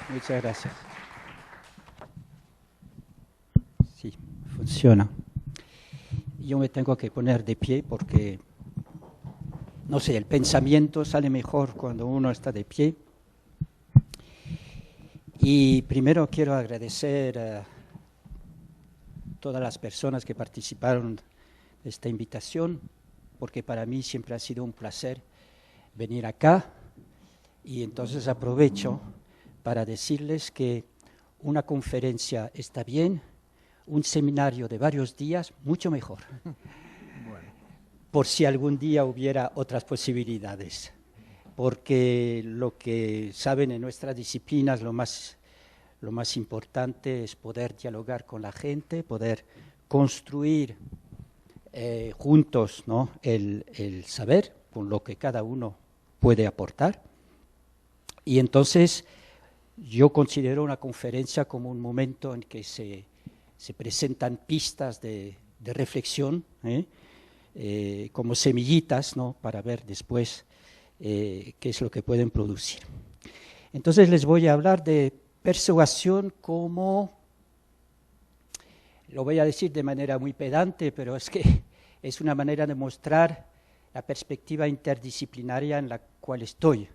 Muchas gracias. Sí, funciona. Yo me tengo que poner de pie porque, no sé, el pensamiento sale mejor cuando uno está de pie. Y primero quiero agradecer a todas las personas que participaron de esta invitación, porque para mí siempre ha sido un placer venir acá. Y entonces aprovecho para decirles que una conferencia está bien, un seminario de varios días, mucho mejor. Bueno. Por si algún día hubiera otras posibilidades. Porque lo que saben en nuestras disciplinas, lo más importante es poder dialogar con la gente, poder construir juntos, ¿no?, el saber, con lo que cada uno puede aportar. Y entonces yo considero una conferencia como un momento en que se presentan pistas de reflexión, como semillitas, ¿no?, para ver después qué es lo que pueden producir. Entonces les voy a hablar de persuasión como, lo voy a decir de manera muy pedante, pero es que es una manera de mostrar la perspectiva interdisciplinaria en la cual estoy.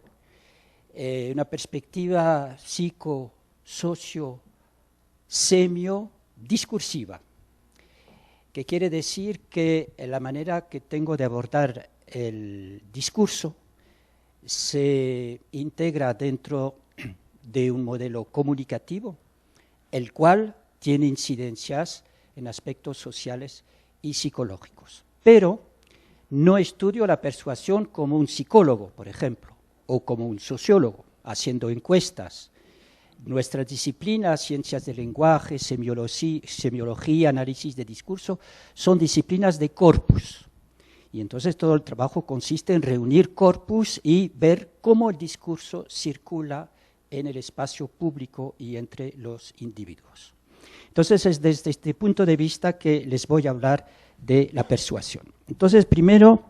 Una perspectiva psico-socio-semio-discursiva, que quiere decir que la manera que tengo de abordar el discurso se integra dentro de un modelo comunicativo, el cual tiene incidencias en aspectos sociales y psicológicos. Pero no estudio la persuasión como un psicólogo, por ejemplo, o como un sociólogo, haciendo encuestas. Nuestras disciplinas, ciencias del lenguaje, semiología, análisis de discurso, son disciplinas de corpus. Y entonces todo el trabajo consiste en reunir corpus y ver cómo el discurso circula en el espacio público y entre los individuos. Entonces es desde este punto de vista que les voy a hablar de la persuasión. Entonces primero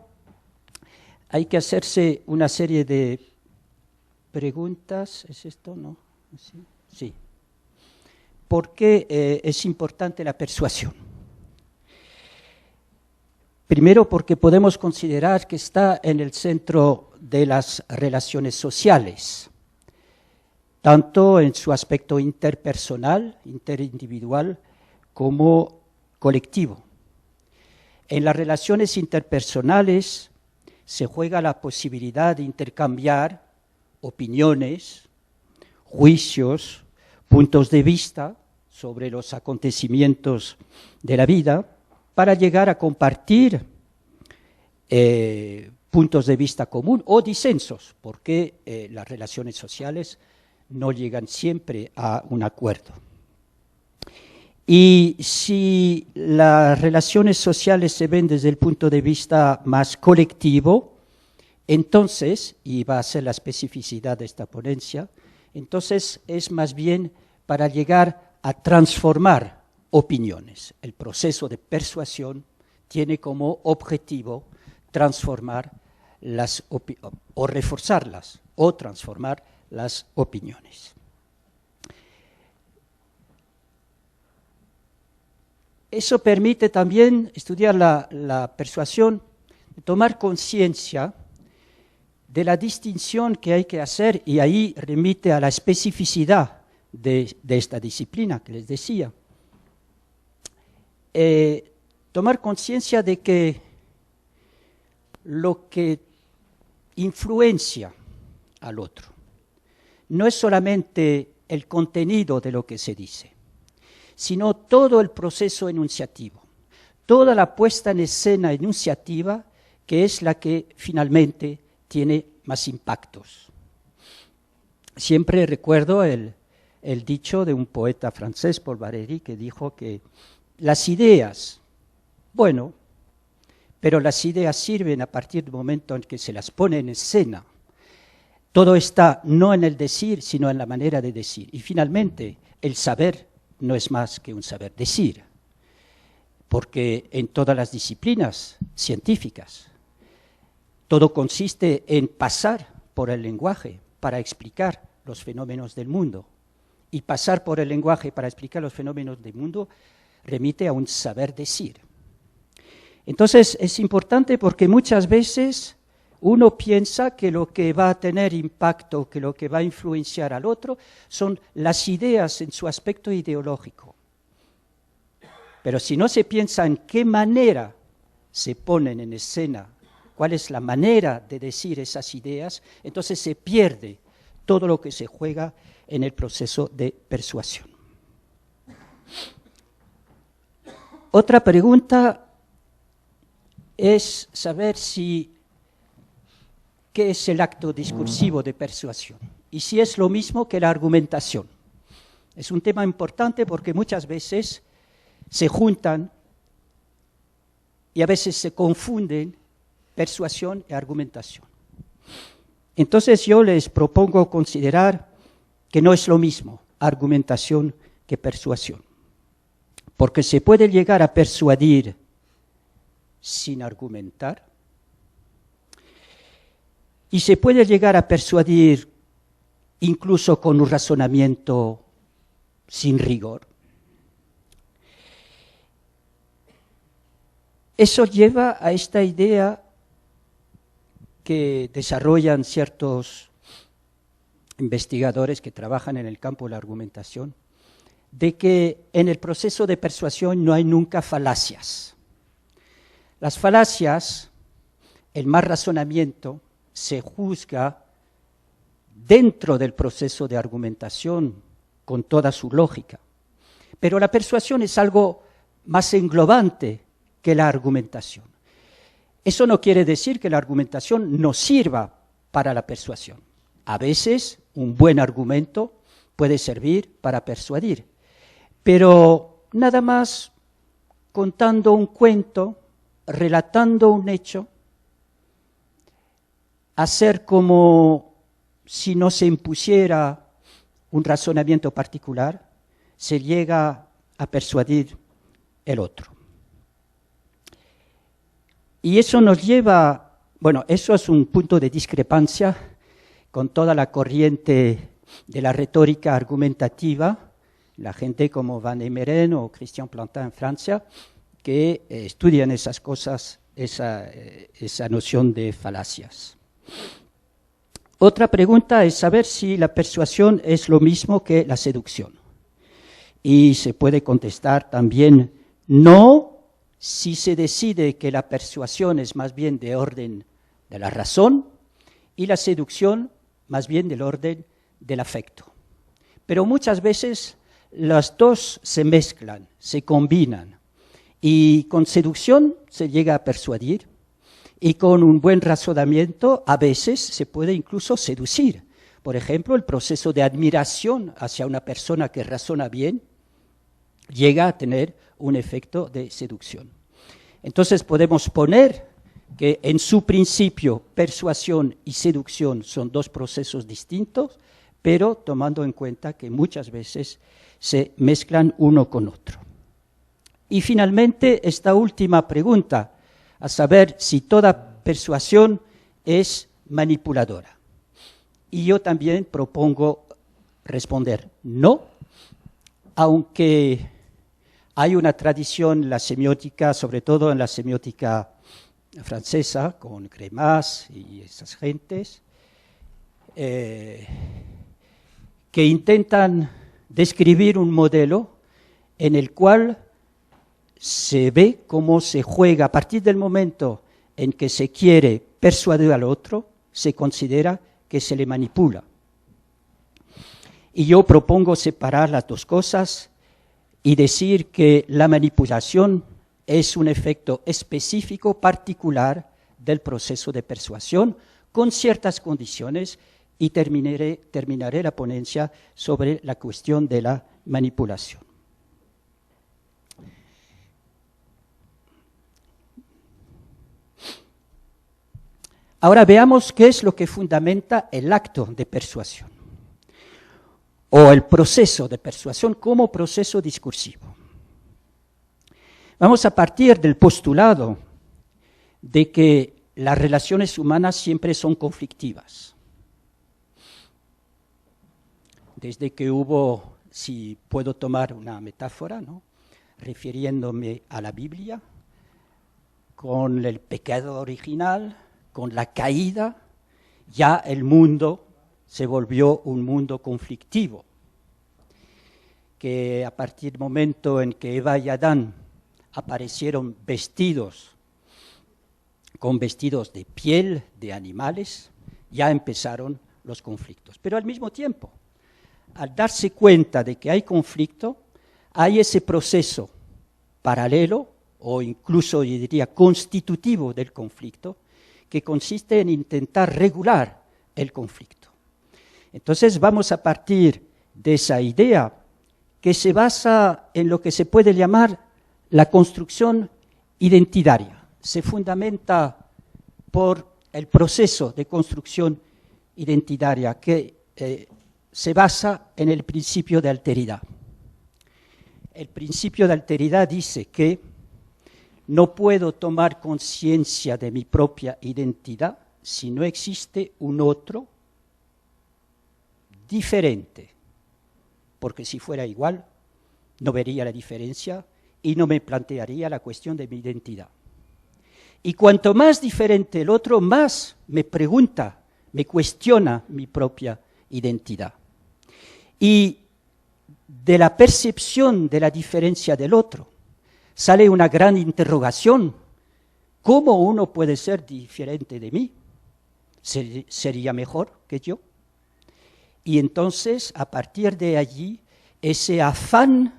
hay que hacerse una serie de preguntas. ¿Es esto? ¿No? ¿Sí? Sí. ¿Por qué es importante la persuasión? Primero porque podemos considerar que está en el centro de las relaciones sociales, tanto en su aspecto interpersonal, interindividual, como colectivo. En las relaciones interpersonales se juega la posibilidad de intercambiar opiniones, juicios, puntos de vista sobre los acontecimientos de la vida, para llegar a compartir puntos de vista común o disensos, porque las relaciones sociales no llegan siempre a un acuerdo. Y si las relaciones sociales se ven desde el punto de vista más colectivo, entonces, y va a ser la especificidad de esta ponencia, entonces es más bien para llegar a transformar opiniones. El proceso de persuasión tiene como objetivo transformar o reforzarlas o transformar las opiniones. Eso permite también estudiar la persuasión, tomar conciencia de la distinción que hay que hacer, y ahí remite a la especificidad de esta disciplina que les decía. Tomar conciencia de que lo que influencia al otro no es solamente el contenido de lo que se dice, sino todo el proceso enunciativo, toda la puesta en escena enunciativa, que es la que finalmente tiene más impactos. Siempre recuerdo el dicho de un poeta francés, Paul Valéry, que dijo que las ideas, bueno, pero las ideas sirven a partir del momento en que se las pone en escena. Todo está no en el decir, sino en la manera de decir. Y finalmente, el saber no es más que un saber decir, porque en todas las disciplinas científicas, todo consiste en pasar por el lenguaje para explicar los fenómenos del mundo. y pasar por el lenguaje para explicar los fenómenos del mundo remite a un saber decir. Entonces es importante porque muchas veces uno piensa que lo que va a tener impacto, que lo que va a influenciar al otro, son las ideas en su aspecto ideológico. Pero si no se piensa en qué manera se ponen en escena, cuál es la manera de decir esas ideas, entonces se pierde todo lo que se juega en el proceso de persuasión. Otra pregunta es saber qué es el acto discursivo de persuasión y si es lo mismo que la argumentación. Es un tema importante porque muchas veces se juntan y a veces se confunden persuasión y argumentación. Entonces yo les propongo considerar que no es lo mismo argumentación que persuasión, porque se puede llegar a persuadir sin argumentar y se puede llegar a persuadir incluso con un razonamiento sin rigor. Eso lleva a esta idea que desarrollan ciertos investigadores que trabajan en el campo de la argumentación, de que en el proceso de persuasión no hay nunca falacias. Las falacias, el mal razonamiento, se juzga dentro del proceso de argumentación con toda su lógica. Pero la persuasión es algo más englobante que la argumentación. Eso no quiere decir que la argumentación no sirva para la persuasión. A veces un buen argumento puede servir para persuadir, pero nada más contando un cuento, relatando un hecho, hacer como si no se impusiera un razonamiento particular, se llega a persuadir el otro. Y eso nos lleva, bueno, eso es un punto de discrepancia con toda la corriente de la retórica argumentativa, la gente como Van Emeren o Christian Plantin en Francia, que estudian esas cosas, esa noción de falacias. Otra pregunta es saber si la persuasión es lo mismo que la seducción. Y se puede contestar también no, si se decide que la persuasión es más bien de orden de la razón y la seducción más bien del orden del afecto. Pero muchas veces las dos se mezclan, se combinan y con seducción se llega a persuadir y con un buen razonamiento a veces se puede incluso seducir. Por ejemplo, el proceso de admiración hacia una persona que razona bien llega a tener un efecto de seducción. Entonces podemos poner que en su principio persuasión y seducción son dos procesos distintos, pero tomando en cuenta que muchas veces se mezclan uno con otro. Y finalmente esta última pregunta, a saber si toda persuasión es manipuladora. Y yo también propongo responder no, aunque hay una tradición en la semiótica, sobre todo en la semiótica francesa, con Crémas y esas gentes, que intentan describir un modelo en el cual se ve cómo se juega a partir del momento en que se quiere persuadir al otro, se considera que se le manipula. Y yo propongo separar las dos cosas y decir que la manipulación es un efecto específico, particular del proceso de persuasión, con ciertas condiciones, y terminaré la ponencia sobre la cuestión de la manipulación. Ahora veamos qué es lo que fundamenta el acto de persuasión o el proceso de persuasión como proceso discursivo. Vamos a partir del postulado de que las relaciones humanas siempre son conflictivas. Desde que hubo si puedo tomar una metáfora, ¿no?, refiriéndome a la Biblia, con el pecado original, con la caída, ya el mundo se volvió un mundo conflictivo, que a partir del momento en que Eva y Adán aparecieron con vestidos de piel de animales, ya empezaron los conflictos. Pero al mismo tiempo, al darse cuenta de que hay conflicto, hay ese proceso paralelo, o incluso yo diría constitutivo del conflicto, que consiste en intentar regular el conflicto. Entonces vamos a partir de esa idea que se basa en lo que se puede llamar la construcción identitaria. Se fundamenta por el proceso de construcción identitaria que se basa en el principio de alteridad. El principio de alteridad dice que no puedo tomar conciencia de mi propia identidad si no existe un otro diferente, porque si fuera igual, no vería la diferencia y no me plantearía la cuestión de mi identidad. Y cuanto más diferente el otro, más me pregunta, me cuestiona mi propia identidad. Y de la percepción de la diferencia del otro, sale una gran interrogación. ¿Cómo uno puede ser diferente de mí? ¿Sería mejor que yo? Y entonces, a partir de allí, ese afán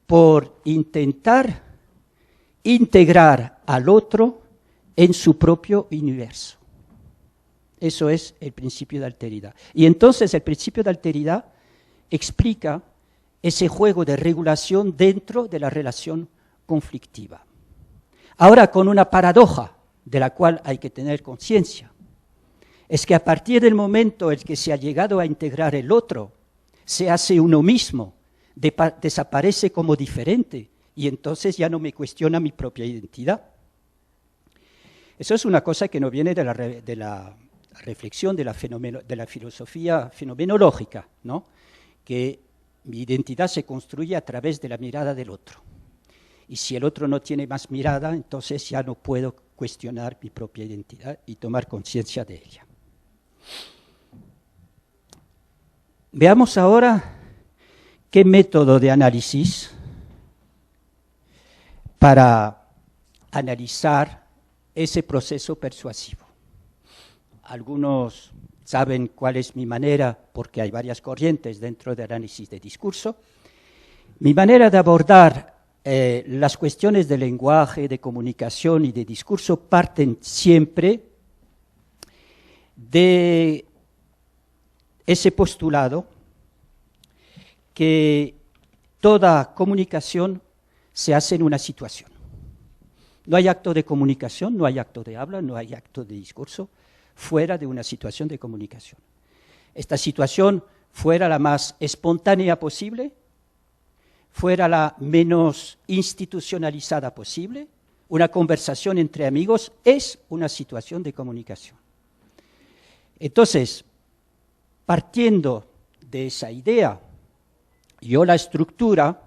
por intentar integrar al otro en su propio universo. Eso es el principio de alteridad. Y entonces el principio de alteridad explica ese juego de regulación dentro de la relación conflictiva. Ahora, con una paradoja de la cual hay que tener conciencia, es que a partir del momento en que se ha llegado a integrar el otro, se hace uno mismo, desaparece como diferente, y entonces ya no me cuestiona mi propia identidad. Eso es una cosa que no viene de la reflexión de la filosofía fenomenológica, ¿no?, que mi identidad se construye a través de la mirada del otro. Y si el otro no tiene más mirada, entonces ya no puedo cuestionar mi propia identidad y tomar conciencia de ella. Veamos ahora qué método de análisis para analizar ese proceso persuasivo. Algunos saben cuál es mi manera, porque hay varias corrientes dentro del análisis de discurso. Mi manera de abordar las cuestiones de lenguaje, de comunicación y de discurso parten siempre de ese postulado que toda comunicación se hace en una situación. No hay acto de comunicación, no hay acto de habla, no hay acto de discurso fuera de una situación de comunicación. Esta situación fuera la más espontánea posible, fuera la menos institucionalizada posible, una conversación entre amigos es una situación de comunicación. Entonces, partiendo de esa idea, yo la estructura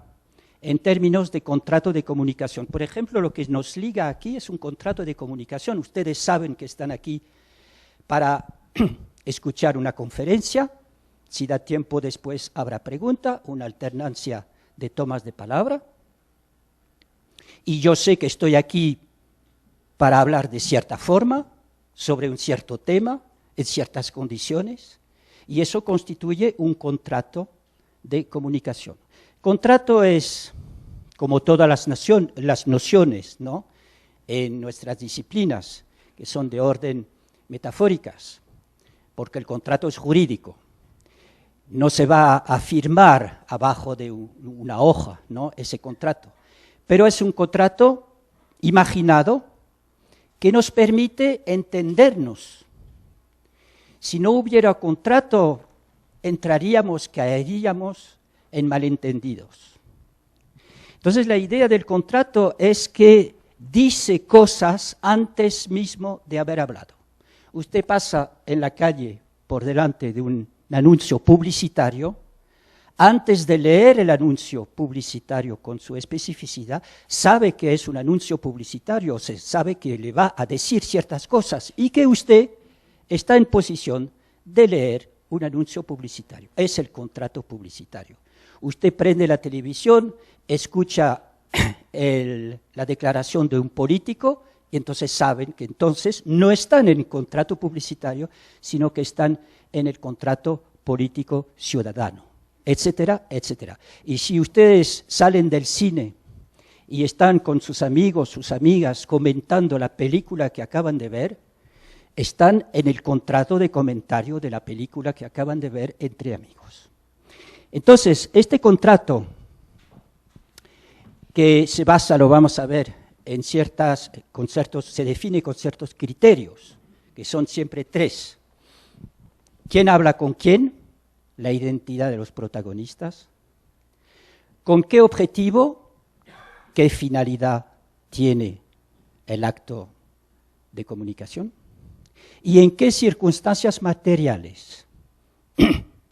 en términos de contrato de comunicación. Por ejemplo, lo que nos liga aquí es un contrato de comunicación. Ustedes saben que están aquí para escuchar una conferencia. Si da tiempo después habrá pregunta, una alternancia de tomas de palabra. Y yo sé que estoy aquí para hablar de cierta forma, sobre un cierto tema, en ciertas condiciones, y eso constituye un contrato de comunicación. Contrato es, como todas las nociones, ¿no?, en nuestras disciplinas, que son de orden metafóricas, porque el contrato es jurídico. No se va a firmar abajo de una hoja, ¿no?, ese contrato, pero es un contrato imaginado que nos permite entendernos. Si no hubiera contrato, caeríamos en malentendidos. Entonces la idea del contrato es que dice cosas antes mismo de haber hablado. Usted pasa en la calle por delante de un anuncio publicitario, antes de leer el anuncio publicitario con su especificidad, sabe que es un anuncio publicitario, se sabe que le va a decir ciertas cosas y que usted está en posición de leer un anuncio publicitario. Es el contrato publicitario. Usted prende la televisión, escucha la declaración de un político y entonces saben que entonces no están en el contrato publicitario, sino que están en el contrato político ciudadano, etcétera, etcétera. Y si ustedes salen del cine y están con sus amigos, sus amigas, comentando la película que acaban de ver, están en el contrato de comentario de la película que acaban de ver entre amigos. Entonces, este contrato que se basa, lo vamos a ver, en se define con ciertos criterios, que son siempre tres. ¿Quién habla con quién? La identidad de los protagonistas. ¿Con qué objetivo? ¿Qué finalidad tiene el acto de comunicación? ¿Y en qué circunstancias materiales?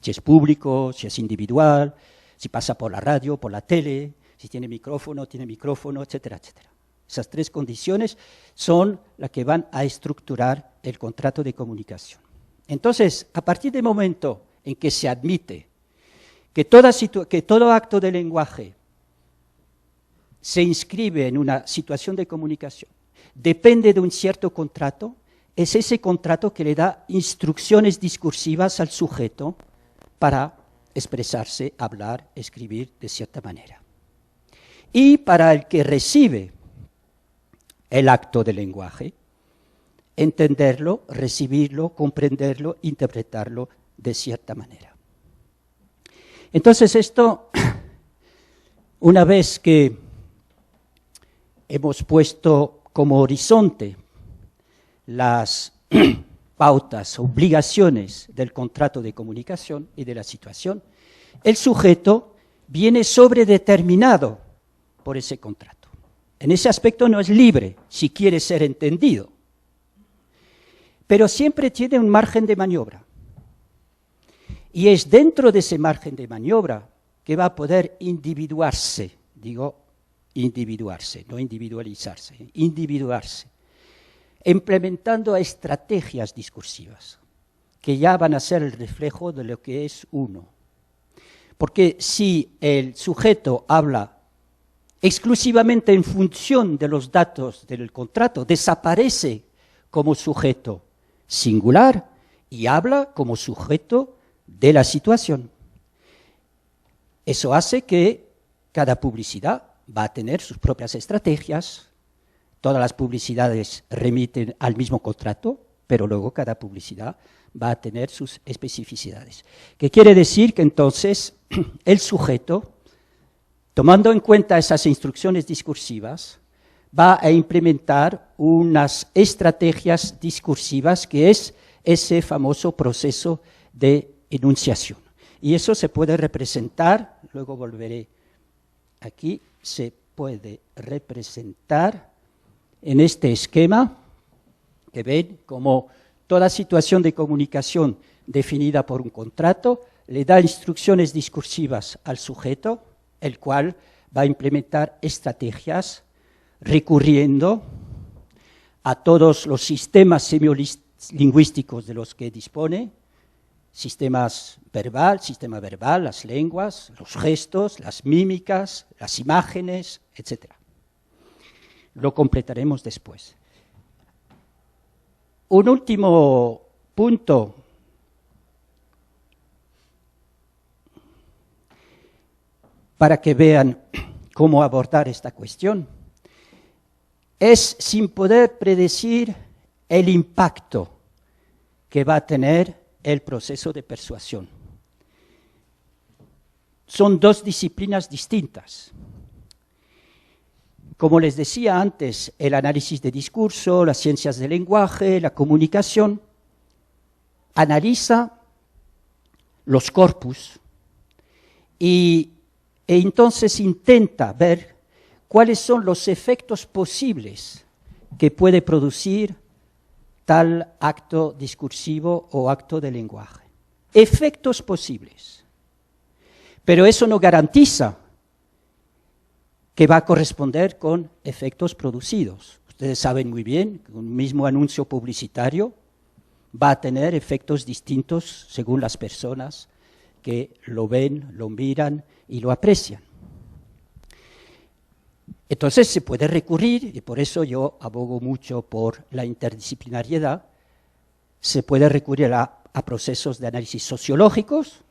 Si es público, si es individual, si pasa por la radio, por la tele, si tiene micrófono, etcétera, etcétera. Esas tres condiciones son las que van a estructurar el contrato de comunicación. Entonces, a partir del momento en que se admite que todo acto de lenguaje se inscribe en una situación de comunicación, depende de un cierto contrato, es ese contrato que le da instrucciones discursivas al sujeto para expresarse, hablar, escribir de cierta manera. Y para el que recibe el acto de lenguaje, entenderlo, recibirlo, comprenderlo, interpretarlo de cierta manera. Entonces esto, una vez que hemos puesto como horizonte las pautas, obligaciones del contrato de comunicación y de la situación, el sujeto viene sobredeterminado por ese contrato. En ese aspecto no es libre, si quiere ser entendido, pero siempre tiene un margen de maniobra. Y es dentro de ese margen de maniobra que va a poder individuarse, digo individuarse, no individualizarse, individuarse, implementando estrategias discursivas que ya van a ser el reflejo de lo que es uno. Porque si el sujeto habla exclusivamente en función de los datos del contrato, desaparece como sujeto singular y habla como sujeto de la situación. Eso hace que cada publicidad va a tener sus propias estrategias. Todas las publicidades remiten al mismo contrato, pero luego cada publicidad va a tener sus especificidades. ¿Qué quiere decir? Que entonces el sujeto, tomando en cuenta esas instrucciones discursivas, va a implementar unas estrategias discursivas que es ese famoso proceso de enunciación. Y eso se puede representar, luego volveré aquí, se puede representar en este esquema, que ven como toda situación de comunicación definida por un contrato le da instrucciones discursivas al sujeto, el cual va a implementar estrategias recurriendo a todos los sistemas semiolingüísticos de los que dispone, sistema verbal, las lenguas, los gestos, las mímicas, las imágenes, etc. Lo completaremos después. Un último punto para que vean cómo abordar esta cuestión es sin poder predecir el impacto que va a tener el proceso de persuasión. Son dos disciplinas distintas. Como les decía antes, el análisis de discurso, las ciencias del lenguaje, la comunicación, analiza los corpus e entonces intenta ver cuáles son los efectos posibles que puede producir tal acto discursivo o acto de lenguaje. Efectos posibles. Pero eso no garantiza que va a corresponder con efectos producidos. Ustedes saben muy bien que un mismo anuncio publicitario va a tener efectos distintos según las personas que lo ven, lo miran y lo aprecian. Entonces se puede recurrir, y por eso yo abogo mucho por la interdisciplinariedad, se puede recurrir a procesos de análisis sociológicos,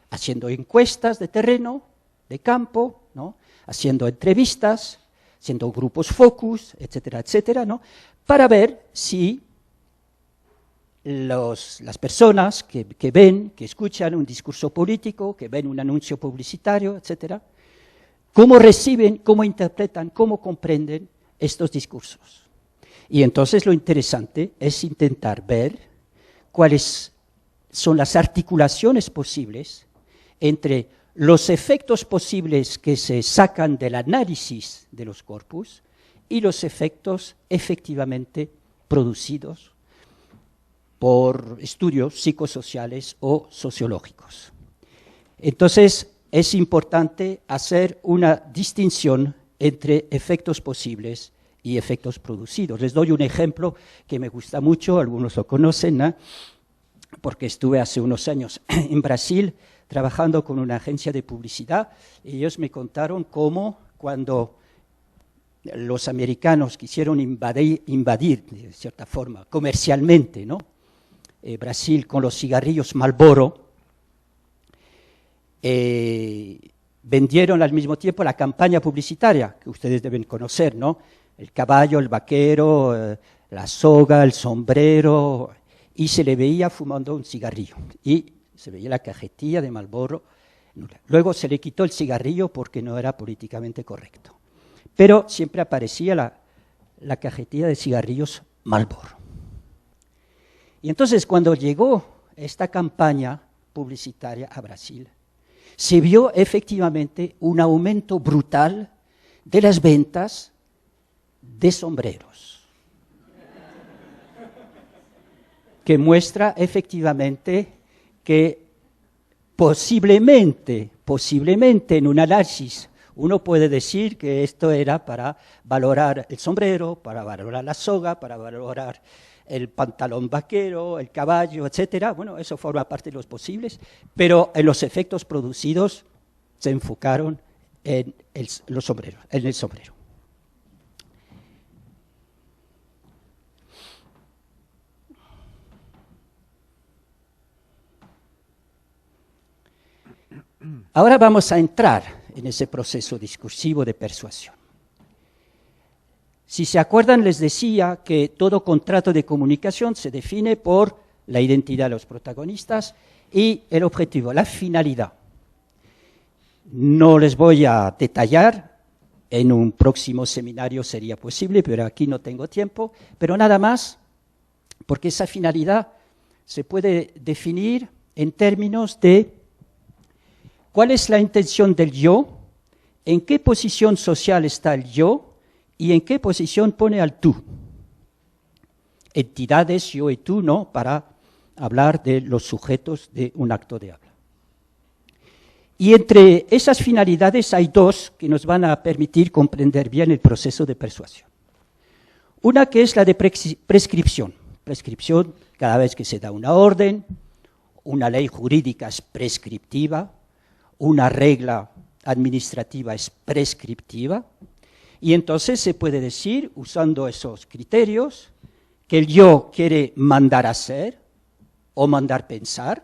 haciendo encuestas de terreno, de campo, ¿no? Haciendo entrevistas, haciendo grupos focus, etcétera, etcétera, ¿no? Para ver si las personas que ven, que escuchan un discurso político, que ven un anuncio publicitario, etcétera, cómo reciben, cómo interpretan, cómo comprenden estos discursos. Y entonces lo interesante es intentar ver cuáles son las articulaciones posibles entre los efectos posibles que se sacan del análisis de los corpus y los efectos efectivamente producidos por estudios psicosociales o sociológicos. Entonces, es importante hacer una distinción entre efectos posibles y efectos producidos. Les doy un ejemplo que me gusta mucho, algunos lo conocen, ¿no? Porque estuve hace unos años en Brasil trabajando con una agencia de publicidad y ellos me contaron cómo cuando los americanos quisieron invadir de cierta forma, comercialmente, ¿no? Brasil con los cigarrillos Marlboro, vendieron al mismo tiempo la campaña publicitaria, que ustedes deben conocer, ¿no? El caballo, el vaquero, la soga, el sombrero, y se le veía fumando un cigarrillo, y se veía la cajetilla de Marlboro. Luego se le quitó el cigarrillo porque no era políticamente correcto, pero siempre aparecía la cajetilla de cigarrillos Marlboro. Y entonces cuando llegó esta campaña publicitaria a Brasil, se vio efectivamente un aumento brutal de las ventas de sombreros, que muestra efectivamente que posiblemente en un análisis uno puede decir que esto era para valorar el sombrero, para valorar la soga, para valorar el pantalón vaquero, el caballo, etcétera. Bueno, eso forma parte de los posibles, pero en los efectos producidos se enfocaron en el sombrero. Ahora vamos a entrar en ese proceso discursivo de persuasión. Si se acuerdan, les decía que todo contrato de comunicación se define por la identidad de los protagonistas y el objetivo, la finalidad. No les voy a detallar, en un próximo seminario sería posible, pero aquí no tengo tiempo, pero nada más, porque esa finalidad se puede definir en términos de cuál es la intención del yo, en qué posición social está el yo, y en qué posición pone al tú. Entidades, yo y tú, ¿no?, para hablar de los sujetos de un acto de habla. Y entre esas finalidades hay dos que nos van a permitir comprender bien el proceso de persuasión. Una que es la de prescripción. Prescripción, cada vez que se da una orden, una ley jurídica es prescriptiva, una regla administrativa es prescriptiva, y entonces se puede decir, usando esos criterios, que el yo quiere mandar hacer o mandar pensar,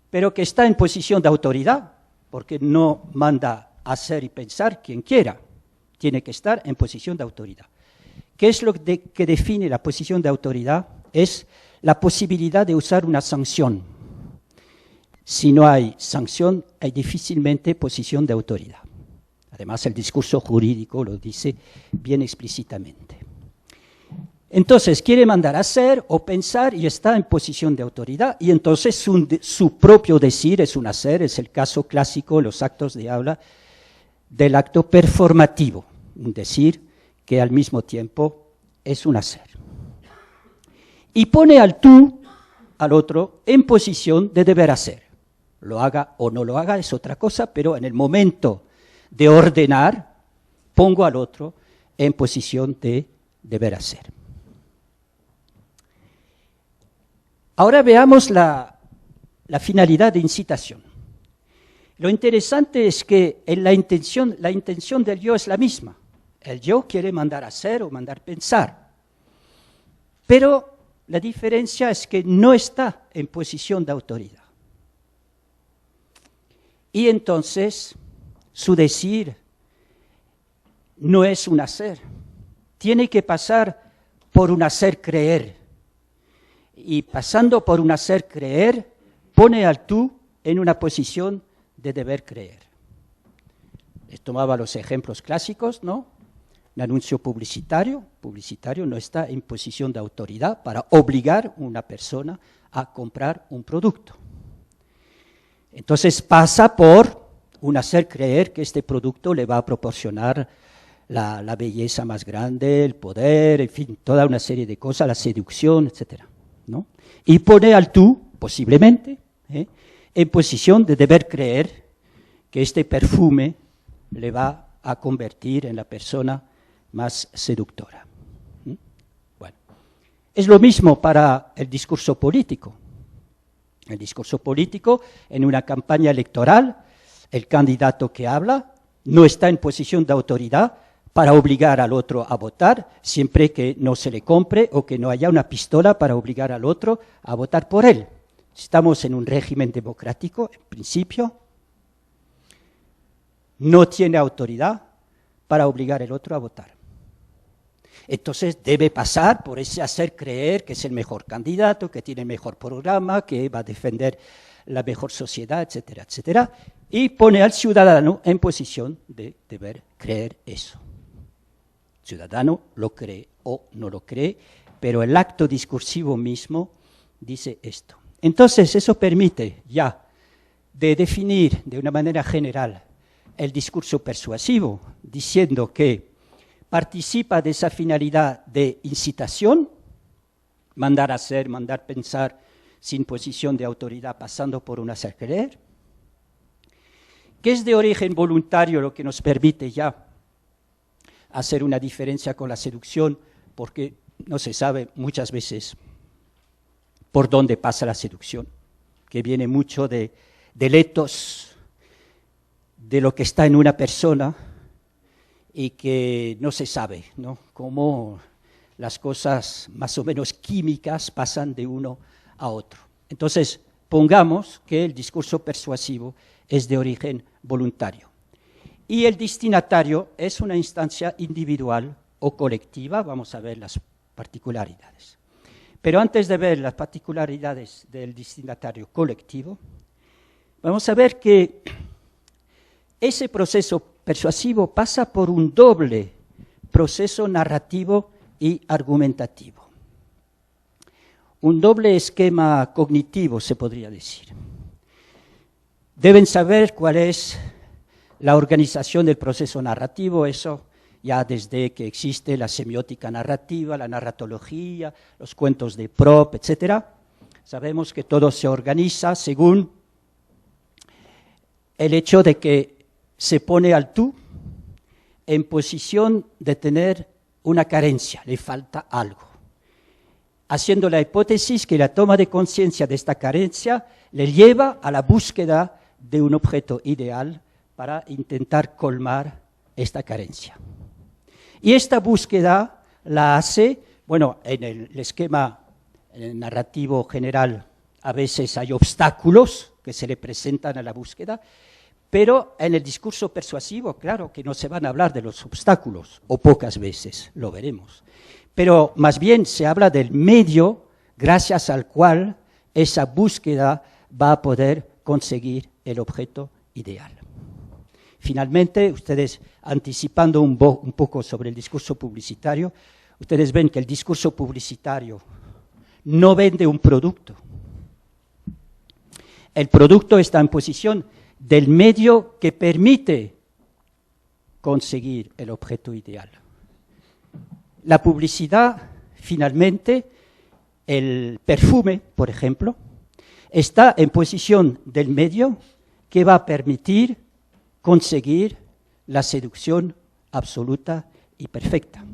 pero que está en posición de autoridad, porque no manda hacer y pensar quien quiera, tiene que estar en posición de autoridad. ¿Qué es lo que define la posición de autoridad? Es la posibilidad de usar una sanción. Si no hay sanción, hay difícilmente posición de autoridad. Además, el discurso jurídico lo dice bien explícitamente. Entonces, quiere mandar hacer o pensar y está en posición de autoridad, y entonces su propio decir es un hacer, es el caso clásico, los actos de habla, del acto performativo, un decir que al mismo tiempo es un hacer. Y pone al tú, al otro, en posición de deber hacer. lo haga o no lo haga es otra cosa, pero en el momento de ordenar, pongo al otro en posición de deber hacer. Ahora veamos la finalidad de incitación. Lo interesante es que en la intención del yo es la misma. El yo quiere mandar hacer o mandar pensar. Pero la diferencia es que no está en posición de autoridad. Y entonces su decir no es un hacer. Tiene que pasar por un hacer creer. Y pasando por un hacer creer, pone al tú en una posición de deber creer. Les tomaba los ejemplos clásicos, ¿no? Un anuncio publicitario no está en posición de autoridad para obligar a una persona a comprar un producto. Entonces pasa por un hacer creer que este producto le va a proporcionar la belleza más grande, el poder, en fin, toda una serie de cosas, la seducción, etc., ¿no? Y pone al tú, posiblemente, en posición de deber creer que este perfume le va a convertir en la persona más seductora. Bueno, es lo mismo para el discurso político. El discurso político, en una campaña electoral, el candidato que habla no está en posición de autoridad para obligar al otro a votar, siempre que no se le compre o que no haya una pistola para obligar al otro a votar por él. Estamos en un régimen democrático, en principio, no tiene autoridad para obligar al otro a votar. Entonces debe pasar por ese hacer creer que es el mejor candidato, que tiene el mejor programa, que va a defender la mejor sociedad, etcétera, etcétera, y pone al ciudadano en posición de deber creer eso. El ciudadano lo cree o no lo cree, pero el acto discursivo mismo dice esto. Entonces eso permite ya de definir de una manera general el discurso persuasivo, diciendo que participa de esa finalidad de incitación, mandar hacer, mandar pensar sin posición de autoridad, pasando por un hacer creer, que es de origen voluntario, lo que nos permite ya hacer una diferencia con la seducción, porque no se sabe muchas veces por dónde pasa la seducción, que viene mucho del ethos, de lo que está en una persona y que no se sabe, ¿no? Cómo las cosas más o menos químicas pasan de uno a otro. Entonces, pongamos que el discurso persuasivo es de origen voluntario. Y el destinatario es una instancia individual o colectiva, vamos a ver las particularidades. Pero antes de ver las particularidades del destinatario colectivo, vamos a ver que ese proceso persuasivo pasa por un doble proceso narrativo y argumentativo. Un doble esquema cognitivo, se podría decir. Deben saber cuál es la organización del proceso narrativo, eso ya desde que existe la semiótica narrativa, la narratología, los cuentos de Propp, etc. Sabemos que todo se organiza según el hecho de que se pone al tú en posición de tener una carencia, le falta algo, haciendo la hipótesis que la toma de conciencia de esta carencia le lleva a la búsqueda de un objeto ideal para intentar colmar esta carencia. Y esta búsqueda la hace, bueno, en el esquema narrativo general a veces hay obstáculos que se le presentan a la búsqueda, pero en el discurso persuasivo, claro que no se van a hablar de los obstáculos, o pocas veces, lo veremos. Pero más bien se habla del medio gracias al cual esa búsqueda va a poder conseguir el objeto ideal. Finalmente, ustedes anticipando un poco sobre el discurso publicitario, ustedes ven que el discurso publicitario no vende un producto. El producto está en posición del medio que permite conseguir el objeto ideal. La publicidad, finalmente, el perfume, por ejemplo, está en posición del medio que va a permitir conseguir la seducción absoluta y perfecta.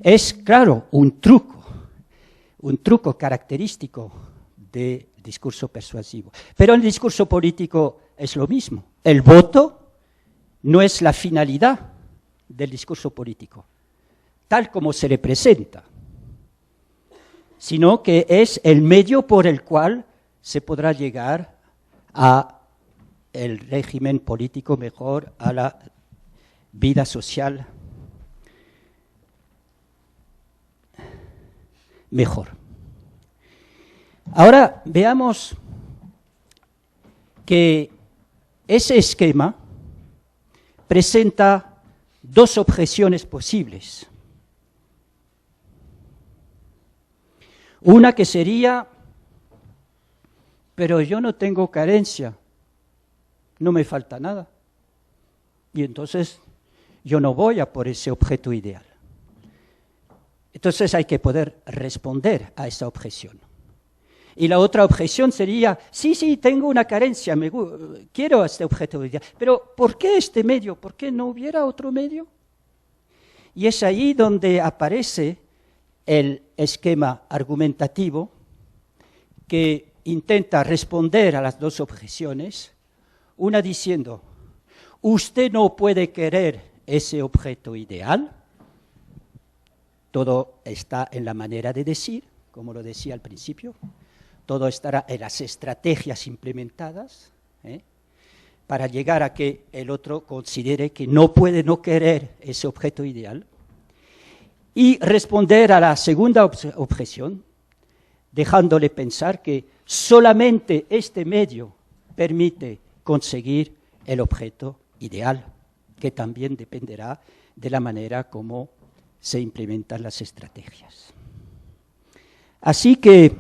Es, claro, un truco característico del discurso persuasivo. Pero en el discurso político es lo mismo. El voto no es la finalidad del discurso político, tal como se le presenta, sino que es el medio por el cual se podrá llegar a el régimen político mejor, a la vida social mejor. Ahora veamos que ese esquema presenta dos objeciones posibles. Una que sería, pero yo no tengo carencia, no me falta nada, y entonces yo no voy a por ese objeto ideal. Entonces hay que poder responder a esa objeción. Y la otra objeción sería, sí, tengo una carencia, quiero este objeto ideal, pero ¿por qué este medio? ¿Por qué no hubiera otro medio? Y es ahí donde aparece el esquema argumentativo que intenta responder a las dos objeciones, una diciendo, usted no puede querer ese objeto ideal, todo está en la manera de decir, como lo decía al principio, todo estará en las estrategias implementadas, para llegar a que el otro considere que no puede no querer ese objeto ideal, y responder a la segunda objeción, dejándole pensar que solamente este medio permite conseguir el objeto ideal, que también dependerá de la manera como se implementan las estrategias. Así que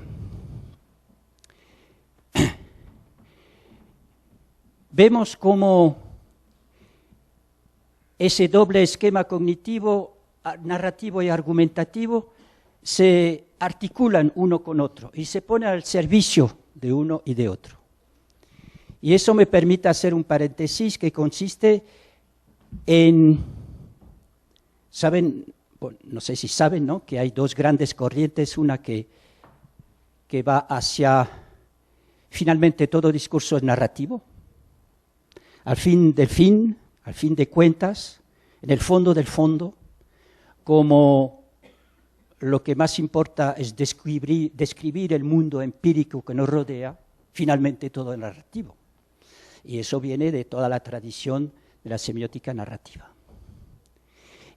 vemos cómo ese doble esquema cognitivo, narrativo y argumentativo se articulan uno con otro y se ponen al servicio de uno y de otro. Y eso me permite hacer un paréntesis que consiste en, saben, bueno, no sé si saben, ¿no?, que hay dos grandes corrientes, una que va hacia, finalmente todo discurso es narrativo, al fin de cuentas, en el fondo del fondo, como lo que más importa es describir el mundo empírico que nos rodea, finalmente todo es narrativo. Y eso viene de toda la tradición de la semiótica narrativa.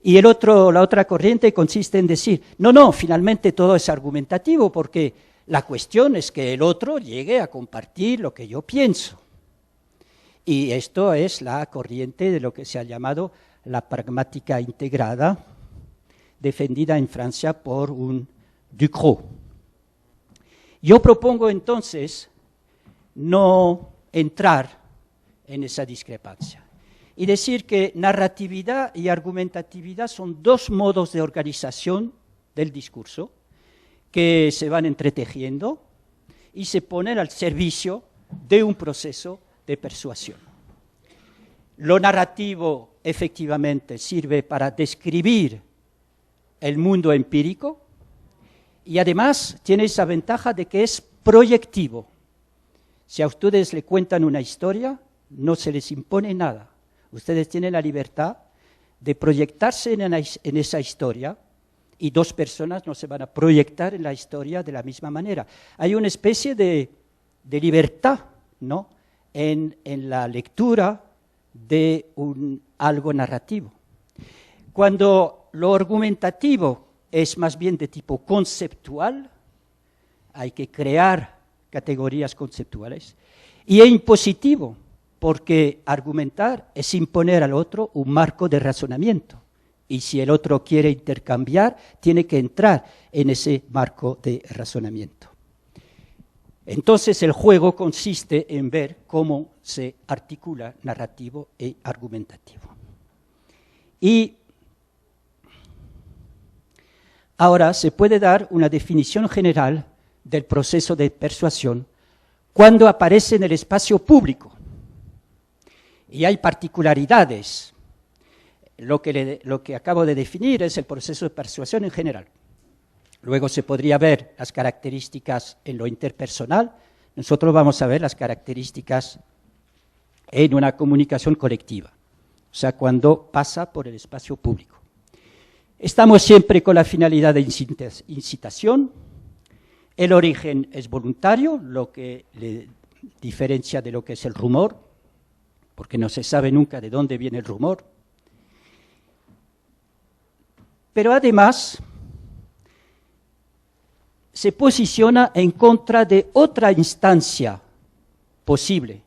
Y la otra corriente consiste en decir, no, finalmente todo es argumentativo, porque la cuestión es que el otro llegue a compartir lo que yo pienso. Y esto es la corriente de lo que se ha llamado la pragmática integrada, defendida en Francia por un Ducrot. Yo propongo entonces no entrar en esa discrepancia y decir que narratividad y argumentatividad son dos modos de organización del discurso que se van entretejiendo y se ponen al servicio de un proceso de persuasión. Lo narrativo efectivamente sirve para describir el mundo empírico y además tiene esa ventaja de que es proyectivo. Si a ustedes le cuentan una historia, no se les impone nada. Ustedes tienen la libertad de proyectarse en esa historia y dos personas no se van a proyectar en la historia de la misma manera. Hay una especie de libertad, ¿no?, en la lectura de algo narrativo. Cuando lo argumentativo es más bien de tipo conceptual, hay que crear categorías conceptuales, y es impositivo, porque argumentar es imponer al otro un marco de razonamiento, y si el otro quiere intercambiar, tiene que entrar en ese marco de razonamiento. Entonces el juego consiste en ver cómo se articula narrativo y argumentativo. Y ahora se puede dar una definición general del proceso de persuasión cuando aparece en el espacio público. Y hay particularidades. Lo que acabo de definir es el proceso de persuasión en general. Luego se podría ver las características en lo interpersonal. Nosotros vamos a ver las características en una comunicación colectiva, o sea, cuando pasa por el espacio público. Estamos siempre con la finalidad de incitación. El origen es voluntario, lo que le diferencia de lo que es el rumor, porque no se sabe nunca de dónde viene el rumor. Pero además se posiciona en contra de otra instancia posible,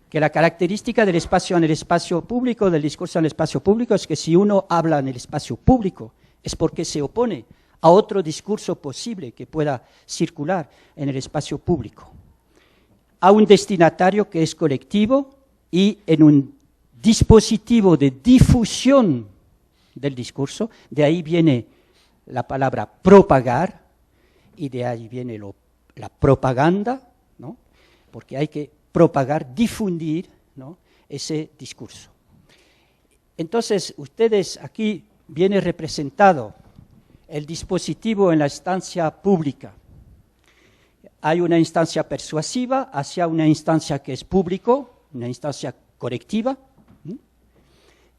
que la característica del espacio en el espacio público, del discurso en el espacio público, es que si uno habla en el espacio público es porque se opone a otro discurso posible que pueda circular en el espacio público, a un destinatario que es colectivo y en un dispositivo de difusión del discurso. De ahí viene la palabra propagar y de ahí viene la propaganda, ¿no? Porque hay que propagar, difundir, ¿no?, ese discurso. Entonces, ustedes aquí viene representado el dispositivo en la instancia pública. Hay una instancia persuasiva hacia una instancia que es público, una instancia colectiva,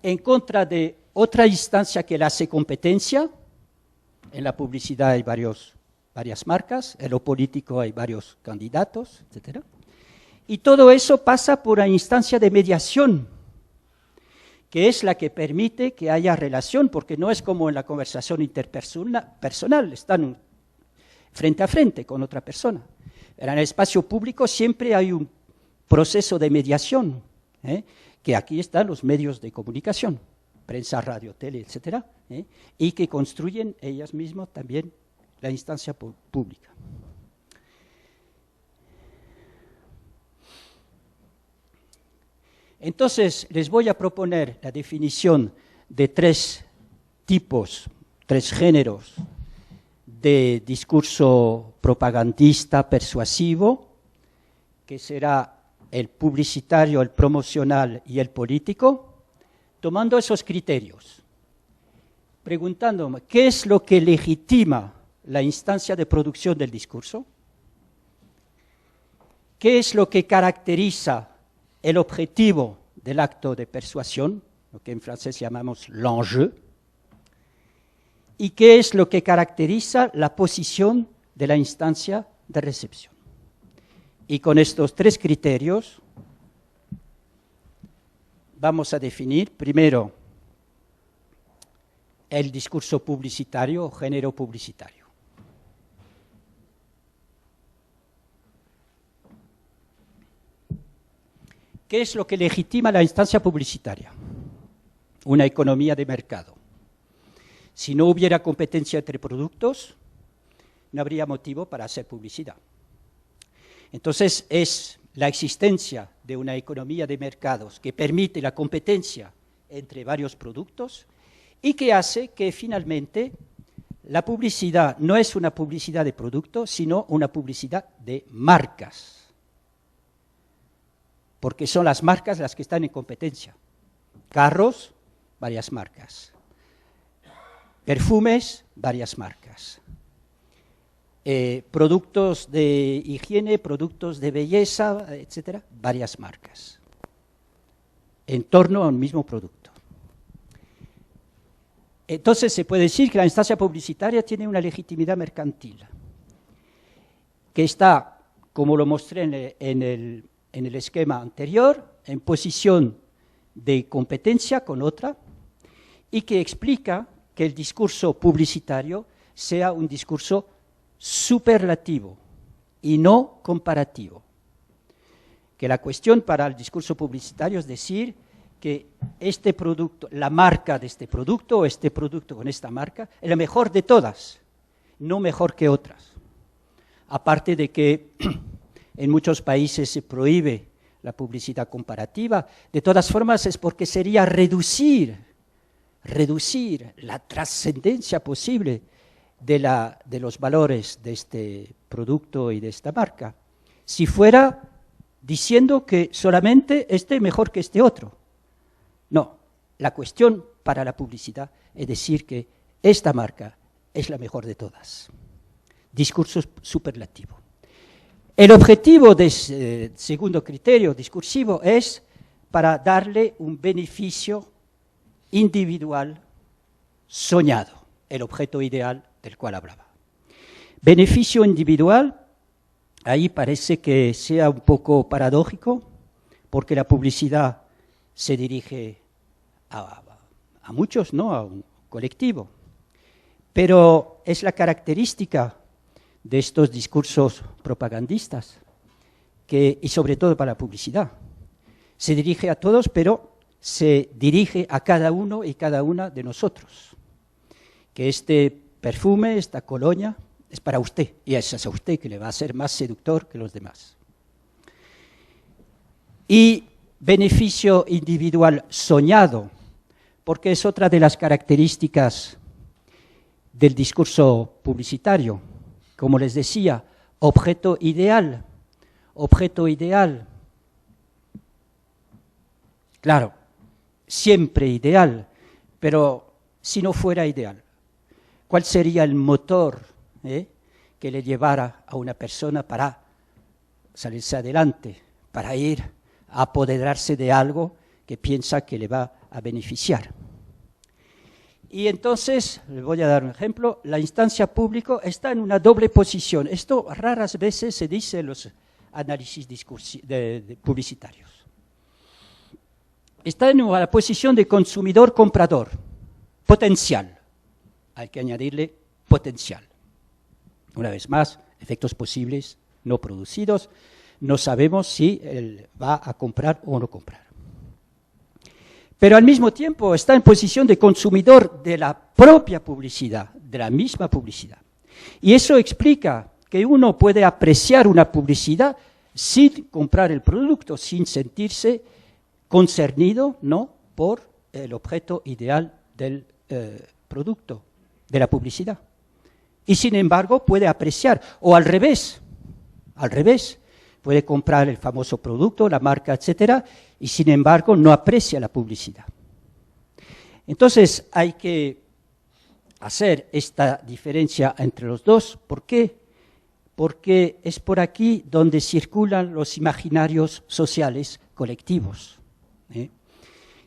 en contra de otra instancia que la hace competencia. En la publicidad hay varias marcas, en lo político hay varios candidatos, etc. Y todo eso pasa por una instancia de mediación, que es la que permite que haya relación, porque no es como en la conversación interpersonal, están frente a frente con otra persona. Pero en el espacio público siempre hay un proceso de mediación, que aquí están los medios de comunicación, prensa, radio, tele, etcétera, y que construyen ellas mismas también la instancia pública. Entonces, les voy a proponer la definición de 3 tipos, 3 géneros de discurso propagandista persuasivo, que será el publicitario, el promocional y el político, tomando esos criterios, preguntándome qué es lo que legitima la instancia de producción del discurso, qué es lo que caracteriza el objetivo del acto de persuasión, lo que en francés llamamos l'enjeu, y qué es lo que caracteriza la posición de la instancia de recepción. Y con estos 3 criterios vamos a definir primero el discurso publicitario o género publicitario. ¿Qué es lo que legitima la instancia publicitaria? Una economía de mercado. Si no hubiera competencia entre productos, no habría motivo para hacer publicidad. Entonces, es la existencia de una economía de mercados que permite la competencia entre varios productos y que hace que finalmente la publicidad no es una publicidad de productos, sino una publicidad de marcas. Porque son las marcas las que están en competencia. Carros, varias marcas. Perfumes, varias marcas. Productos de higiene, productos de belleza, etcétera, varias marcas. En torno a un mismo producto. Entonces se puede decir que la instancia publicitaria tiene una legitimidad mercantil, que está, como lo mostré en el esquema anterior, en posición de competencia con otra, y que explica que el discurso publicitario sea un discurso superlativo y no comparativo. Que la cuestión para el discurso publicitario es decir que este producto, la marca de este producto o este producto con esta marca, es la mejor de todas, no mejor que otras. Aparte de que en muchos países se prohíbe la publicidad comparativa, de todas formas es porque sería reducir la trascendencia posible de los valores de este producto y de esta marca, si fuera diciendo que solamente este es mejor que este otro. No, la cuestión para la publicidad es decir que esta marca es la mejor de todas. Discurso superlativo. El objetivo del segundo criterio discursivo es para darle un beneficio individual soñado, el objeto ideal del cual hablaba. Beneficio individual, ahí parece que sea un poco paradójico, porque la publicidad se dirige a muchos, ¿no? A un colectivo. Pero es la característica de estos discursos propagandistas, y sobre todo para la publicidad. Se dirige a todos, pero se dirige a cada uno y cada una de nosotros. Que este perfume, esta colonia, es para usted, y es a usted que le va a ser más seductor que los demás. Y beneficio individual soñado, porque es otra de las características del discurso publicitario. Como les decía, objeto ideal. Objeto ideal. Claro, siempre ideal, pero si no fuera ideal, ¿cuál sería el motor que le llevara a una persona para salirse adelante, para ir a apoderarse de algo que piensa que le va a beneficiar? Y entonces, les voy a dar un ejemplo, la instancia pública está en una doble posición. Esto raras veces se dice en los análisis publicitarios. Está en una posición de consumidor-comprador, potencial. Hay que añadirle potencial. Una vez más, efectos posibles no producidos. No sabemos si él va a comprar o no comprar. Pero al mismo tiempo está en posición de consumidor de la propia publicidad, de la misma publicidad. Y eso explica que uno puede apreciar una publicidad sin comprar el producto, sin sentirse concernido, ¿no?, por el objeto ideal del producto, de la publicidad. Y sin embargo puede apreciar, o al revés, puede comprar el famoso producto, la marca, etcétera, y sin embargo no aprecia la publicidad. Entonces hay que hacer esta diferencia entre los dos. ¿Por qué? Porque es por aquí donde circulan los imaginarios sociales colectivos.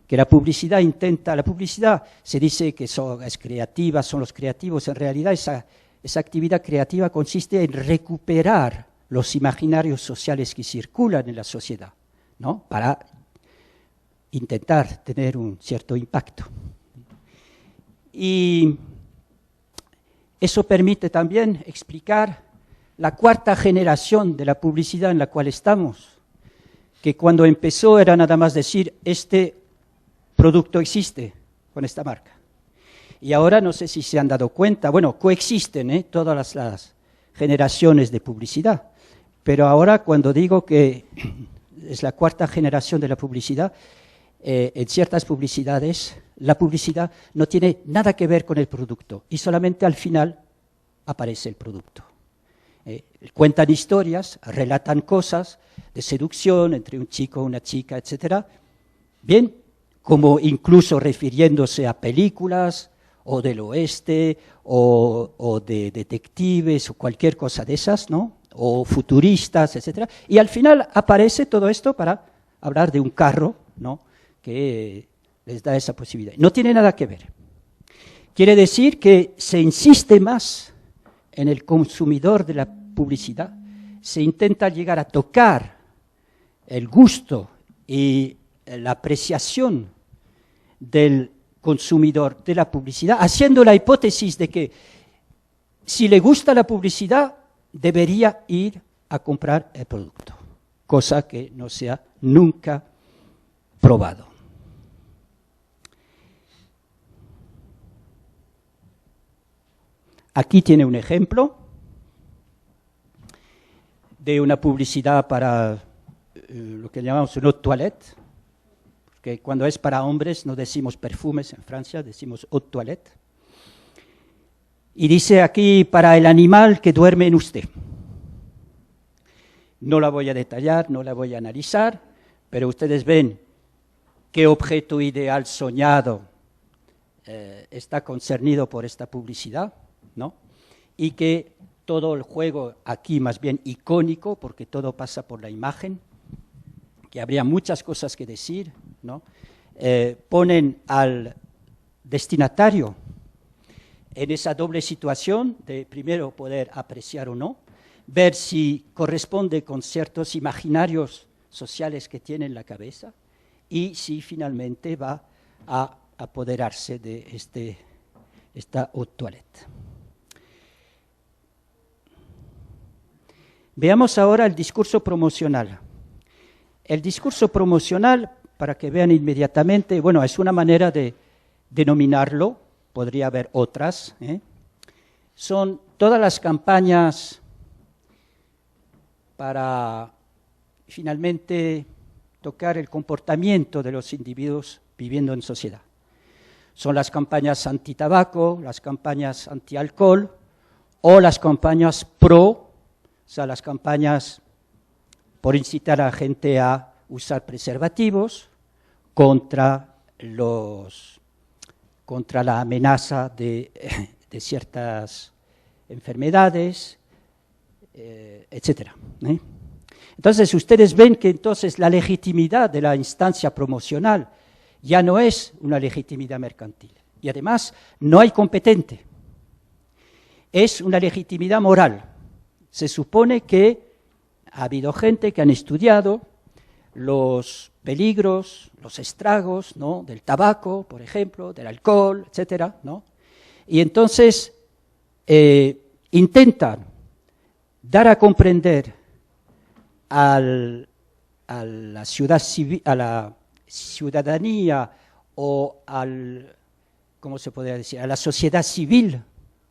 Que la publicidad se dice que es creativa, son los creativos, en realidad esa actividad creativa consiste en recuperar los imaginarios sociales que circulan en la sociedad, ¿no?, para intentar tener un cierto impacto. Y eso permite también explicar la cuarta generación de la publicidad en la cual estamos, que cuando empezó era nada más decir, este producto existe con esta marca. Y ahora no sé si se han dado cuenta, bueno, coexisten todas las generaciones de publicidad, pero ahora cuando digo que es la cuarta generación de la publicidad, en ciertas publicidades la publicidad no tiene nada que ver con el producto y solamente al final aparece el producto. Cuentan historias, relatan cosas de seducción entre un chico, una chica, etcétera, bien, como incluso refiriéndose a películas o del oeste o de detectives o cualquier cosa de esas, ¿no?, o futuristas, etcétera, y al final aparece todo esto para hablar de un carro, ¿no?, que les da esa posibilidad. No tiene nada que ver. Quiere decir que se insiste más en el consumidor de la publicidad, se intenta llegar a tocar el gusto y la apreciación del consumidor de la publicidad, haciendo la hipótesis de que si le gusta la publicidad, debería ir a comprar el producto, cosa que no se ha nunca probado. Aquí tiene un ejemplo de una publicidad para lo que llamamos una eau de toilette, porque cuando es para hombres no decimos perfumes en Francia, decimos eau de toilette. Y dice aquí, para el animal que duerme en usted. No la voy a detallar, no la voy a analizar, pero ustedes ven qué objeto ideal soñado está concernido por esta publicidad, ¿no? Y que todo el juego aquí más bien icónico, porque todo pasa por la imagen, que habría muchas cosas que decir, ¿no? Ponen al destinatario en esa doble situación de primero poder apreciar o no, ver si corresponde con ciertos imaginarios sociales que tiene en la cabeza y si finalmente va a apoderarse de esta haute toilette. Veamos ahora el discurso promocional. El discurso promocional, para que vean inmediatamente, bueno, es una manera de denominarlo, podría haber otras, son todas las campañas para finalmente tocar el comportamiento de los individuos viviendo en sociedad. Son las campañas anti-tabaco, las campañas anti-alcohol o las campañas pro, o sea, las campañas por incitar a la gente a usar preservativos contra la amenaza de ciertas enfermedades, etcétera. Entonces, ustedes ven que entonces la legitimidad de la instancia promocional ya no es una legitimidad mercantil. Y además, no hay competente. Es una legitimidad moral. Se supone que ha habido gente que han estudiado los peligros, los estragos, ¿no?, del tabaco, por ejemplo, del alcohol, etcétera, ¿no? Y entonces intentan dar a comprender a la ciudadanía o ¿cómo se podría decir?, a la sociedad civil,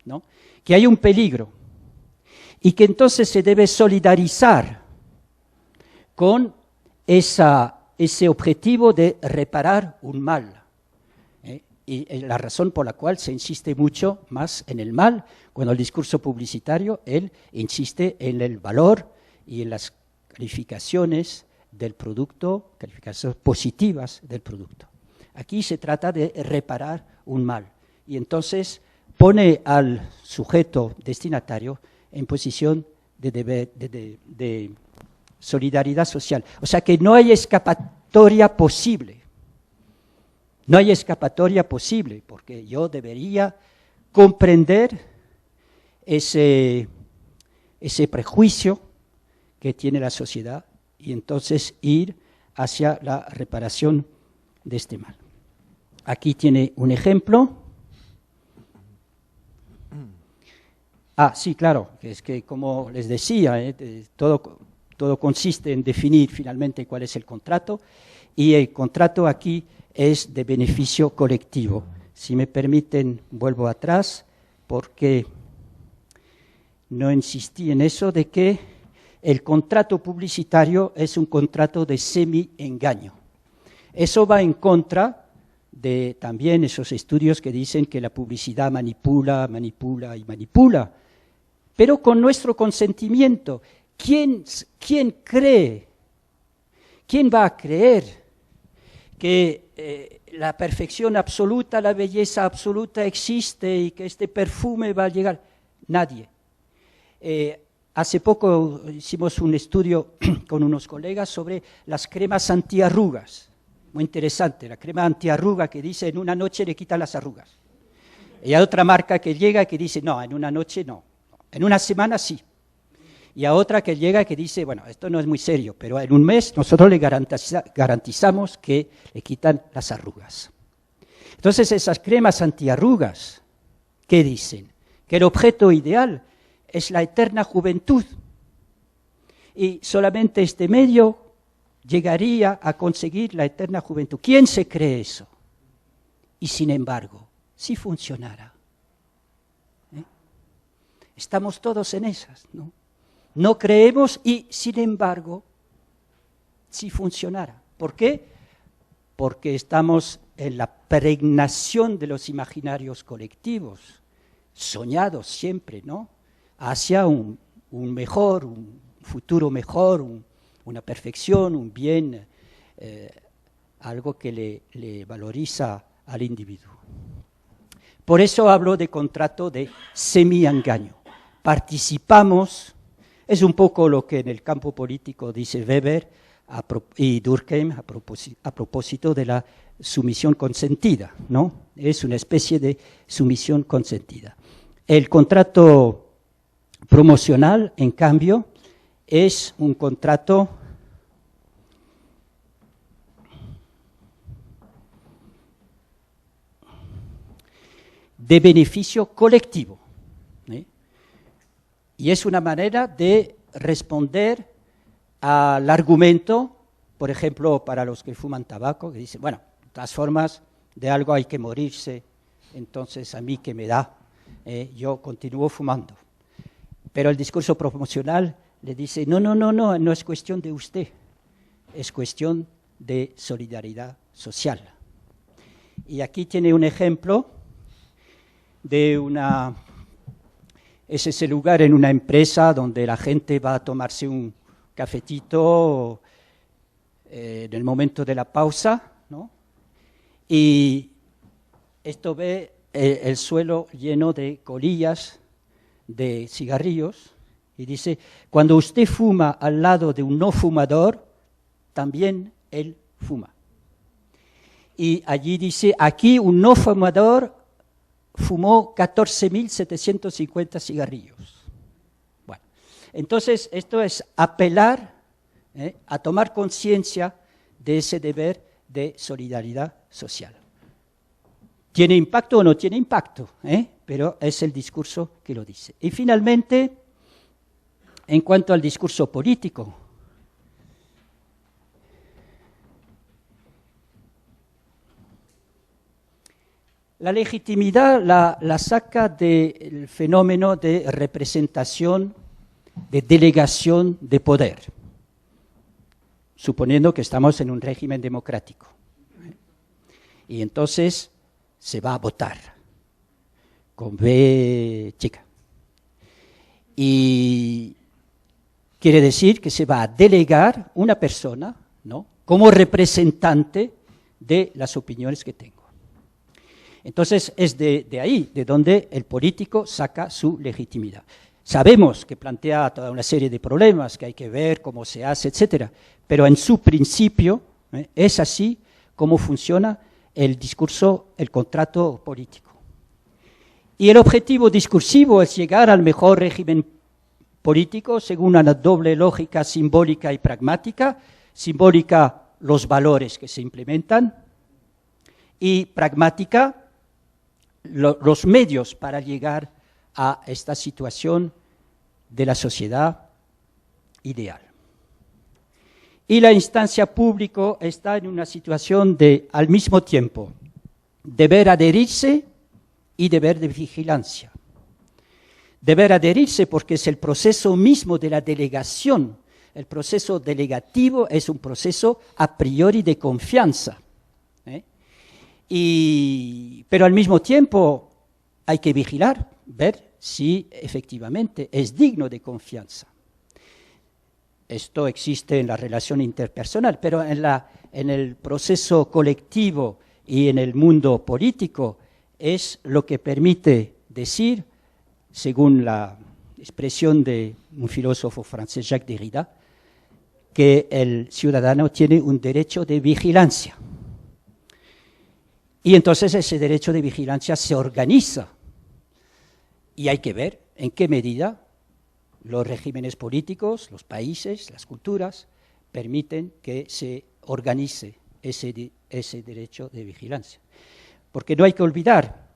¿no?, que hay un peligro y que entonces se debe solidarizar con ese objetivo de reparar un mal. Y la razón por la cual se insiste mucho más en el mal, cuando el discurso publicitario, él insiste en el valor y en las calificaciones del producto, calificaciones positivas del producto. Aquí se trata de reparar un mal y entonces pone al sujeto destinatario en posición de solidaridad social. O sea que no hay escapatoria posible. No hay escapatoria posible, porque yo debería comprender ese prejuicio que tiene la sociedad y entonces ir hacia la reparación de este mal. Aquí tiene un ejemplo. Sí, claro, es que como les decía, todo consiste en definir finalmente cuál es el contrato y el contrato aquí es de beneficio colectivo. Si me permiten, vuelvo atrás porque no insistí en eso de que el contrato publicitario es un contrato de semi-engaño. Eso va en contra de también esos estudios que dicen que la publicidad manipula, manipula y manipula, pero con nuestro consentimiento. ¿Quién cree? ¿Quién va a creer que la perfección absoluta, la belleza absoluta existe y que este perfume va a llegar? Nadie. Hace poco hicimos un estudio con unos colegas sobre las cremas antiarrugas. Muy interesante, la crema antiarruga que dice en una noche le quita las arrugas. Y hay otra marca que llega que dice no, en una noche no, en una semana sí. Y a otra que llega que dice, bueno, esto no es muy serio, pero en un mes nosotros le garantizamos que le quitan las arrugas. Entonces esas cremas antiarrugas, ¿qué dicen? Que el objeto ideal es la eterna juventud. Y solamente este medio llegaría a conseguir la eterna juventud. ¿Quién se cree eso? Y sin embargo, si funcionara. Estamos todos en esas, ¿no? No creemos y, sin embargo, si funcionara. ¿Por qué? Porque estamos en la pregnación de los imaginarios colectivos, soñados siempre, ¿no?, hacia un mejor, un futuro mejor, una perfección, un bien, algo que le valoriza al individuo. Por eso hablo de contrato de semi-engaño. Participamos, es un poco lo que en el campo político dice Weber y Durkheim a propósito de la sumisión consentida, ¿no? Es una especie de sumisión consentida. El contrato promocional, en cambio, es un contrato de beneficio colectivo, ¿eh? Y es una manera de responder al argumento, por ejemplo, para los que fuman tabaco, que dicen, bueno, de todas formas, de algo hay que morirse, entonces a mí que me da, yo continúo fumando. Pero el discurso promocional le dice, no es cuestión de usted, es cuestión de solidaridad social. Y aquí tiene un ejemplo de es ese lugar en una empresa donde la gente va a tomarse un cafetito en el momento de la pausa, ¿no? Y esto ve el suelo lleno de colillas de cigarrillos y dice, cuando usted fuma al lado de un no fumador, también él fuma. Y allí dice, aquí un no fumador fumó 14.750 cigarrillos. Bueno, entonces esto es apelar a tomar conciencia de ese deber de solidaridad social. ¿Tiene impacto o no tiene impacto? Pero es el discurso que lo dice. Y finalmente, en cuanto al discurso político, la legitimidad la saca del fenómeno de representación, de delegación de poder, suponiendo que estamos en un régimen democrático. Y entonces se va a votar, con B chica. Y quiere decir que se va a delegar una persona, ¿no?, como representante de las opiniones que tengo. Entonces es de ahí, de donde el político saca su legitimidad. Sabemos que plantea toda una serie de problemas que hay que ver cómo se hace, etcétera, pero en su principio es así como funciona el discurso, el contrato político. Y el objetivo discursivo es llegar al mejor régimen político según una doble lógica simbólica y pragmática. Simbólica, los valores que se implementan, y pragmática, los medios para llegar a esta situación de la sociedad ideal. Y la instancia pública está en una situación de, al mismo tiempo, deber adherirse y deber de vigilancia. Deber adherirse porque es el proceso mismo de la delegación. El proceso delegativo es un proceso a priori de confianza. Pero al mismo tiempo hay que vigilar, ver si efectivamente es digno de confianza. Esto existe en la relación interpersonal, pero en el proceso colectivo y en el mundo político es lo que permite decir, según la expresión de un filósofo francés, Jacques Derrida, que el ciudadano tiene un derecho de vigilancia. Y entonces ese derecho de vigilancia se organiza y hay que ver en qué medida los regímenes políticos, los países, las culturas, permiten que se organice ese derecho de vigilancia. Porque no hay que olvidar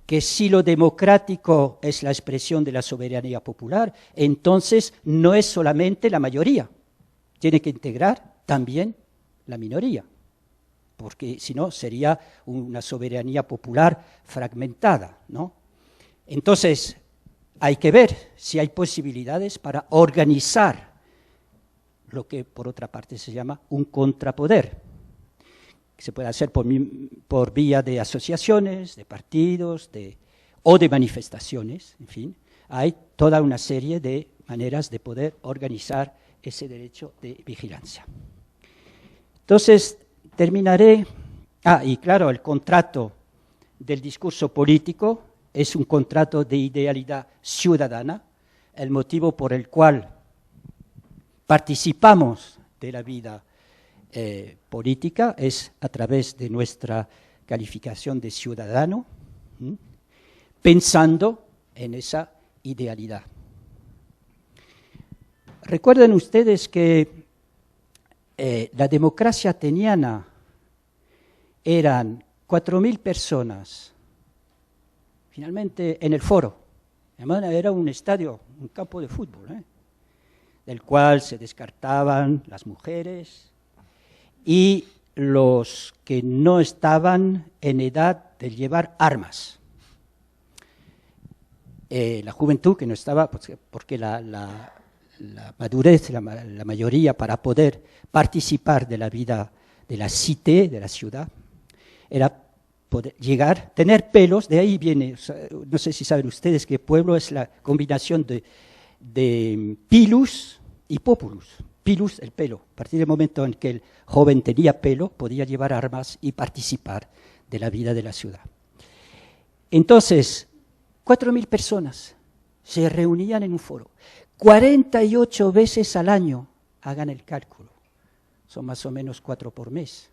que si lo democrático es la expresión de la soberanía popular, entonces no es solamente la mayoría, tiene que integrar también la minoría, porque si no sería una soberanía popular fragmentada, ¿no? Entonces, hay que ver si hay posibilidades para organizar lo que por otra parte se llama un contrapoder, que se puede hacer por vía de asociaciones, de partidos o de manifestaciones, en fin. Hay toda una serie de maneras de poder organizar ese derecho de vigilancia. Entonces, terminaré. Y claro, el contrato del discurso político es un contrato de idealidad ciudadana, el motivo por el cual participamos de la vida política es a través de nuestra calificación de ciudadano, pensando en esa idealidad. Recuerden ustedes que la democracia ateniana eran 4.000 personas, finalmente en el foro. Además era un estadio, un campo de fútbol, del cual se descartaban las mujeres y los que no estaban en edad de llevar armas. La juventud que no estaba, porque la madurez, la mayoría para poder participar de la vida de la cité, de la ciudad, era poder llegar, tener pelos, de ahí viene, o sea, no sé si saben ustedes que pueblo es la combinación de pilus y populus. Pilus, el pelo. A partir del momento en que el joven tenía pelo, podía llevar armas y participar de la vida de la ciudad. Entonces, 4.000 personas se reunían en un foro. 48 veces al año, hagan el cálculo, son más o menos 4 por mes.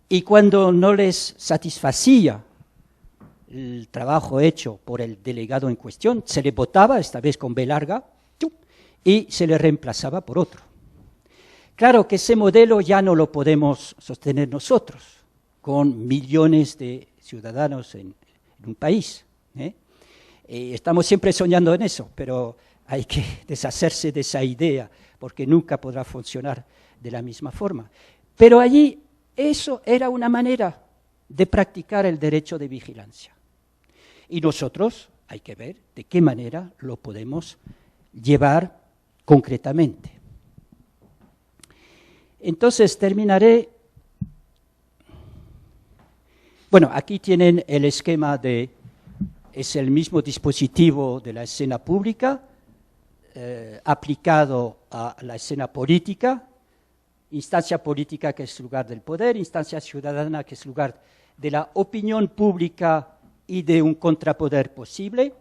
Y cuando no les satisfacía el trabajo hecho por el delegado en cuestión, se le votaba, esta vez con B larga, y se le reemplazaba por otro. Claro que ese modelo ya no lo podemos sostener nosotros, con millones de ciudadanos en un país. Estamos siempre soñando en eso, pero hay que deshacerse de esa idea, porque nunca podrá funcionar de la misma forma. Pero allí eso era una manera de practicar el derecho de vigilancia. Y nosotros hay que ver de qué manera lo podemos llevar concretamente. Entonces terminaré. Bueno, aquí tienen el esquema es el mismo dispositivo de la escena pública aplicado a la escena política. Instancia política, que es lugar del poder; instancia ciudadana, que es lugar de la opinión pública y de un contrapoder posible;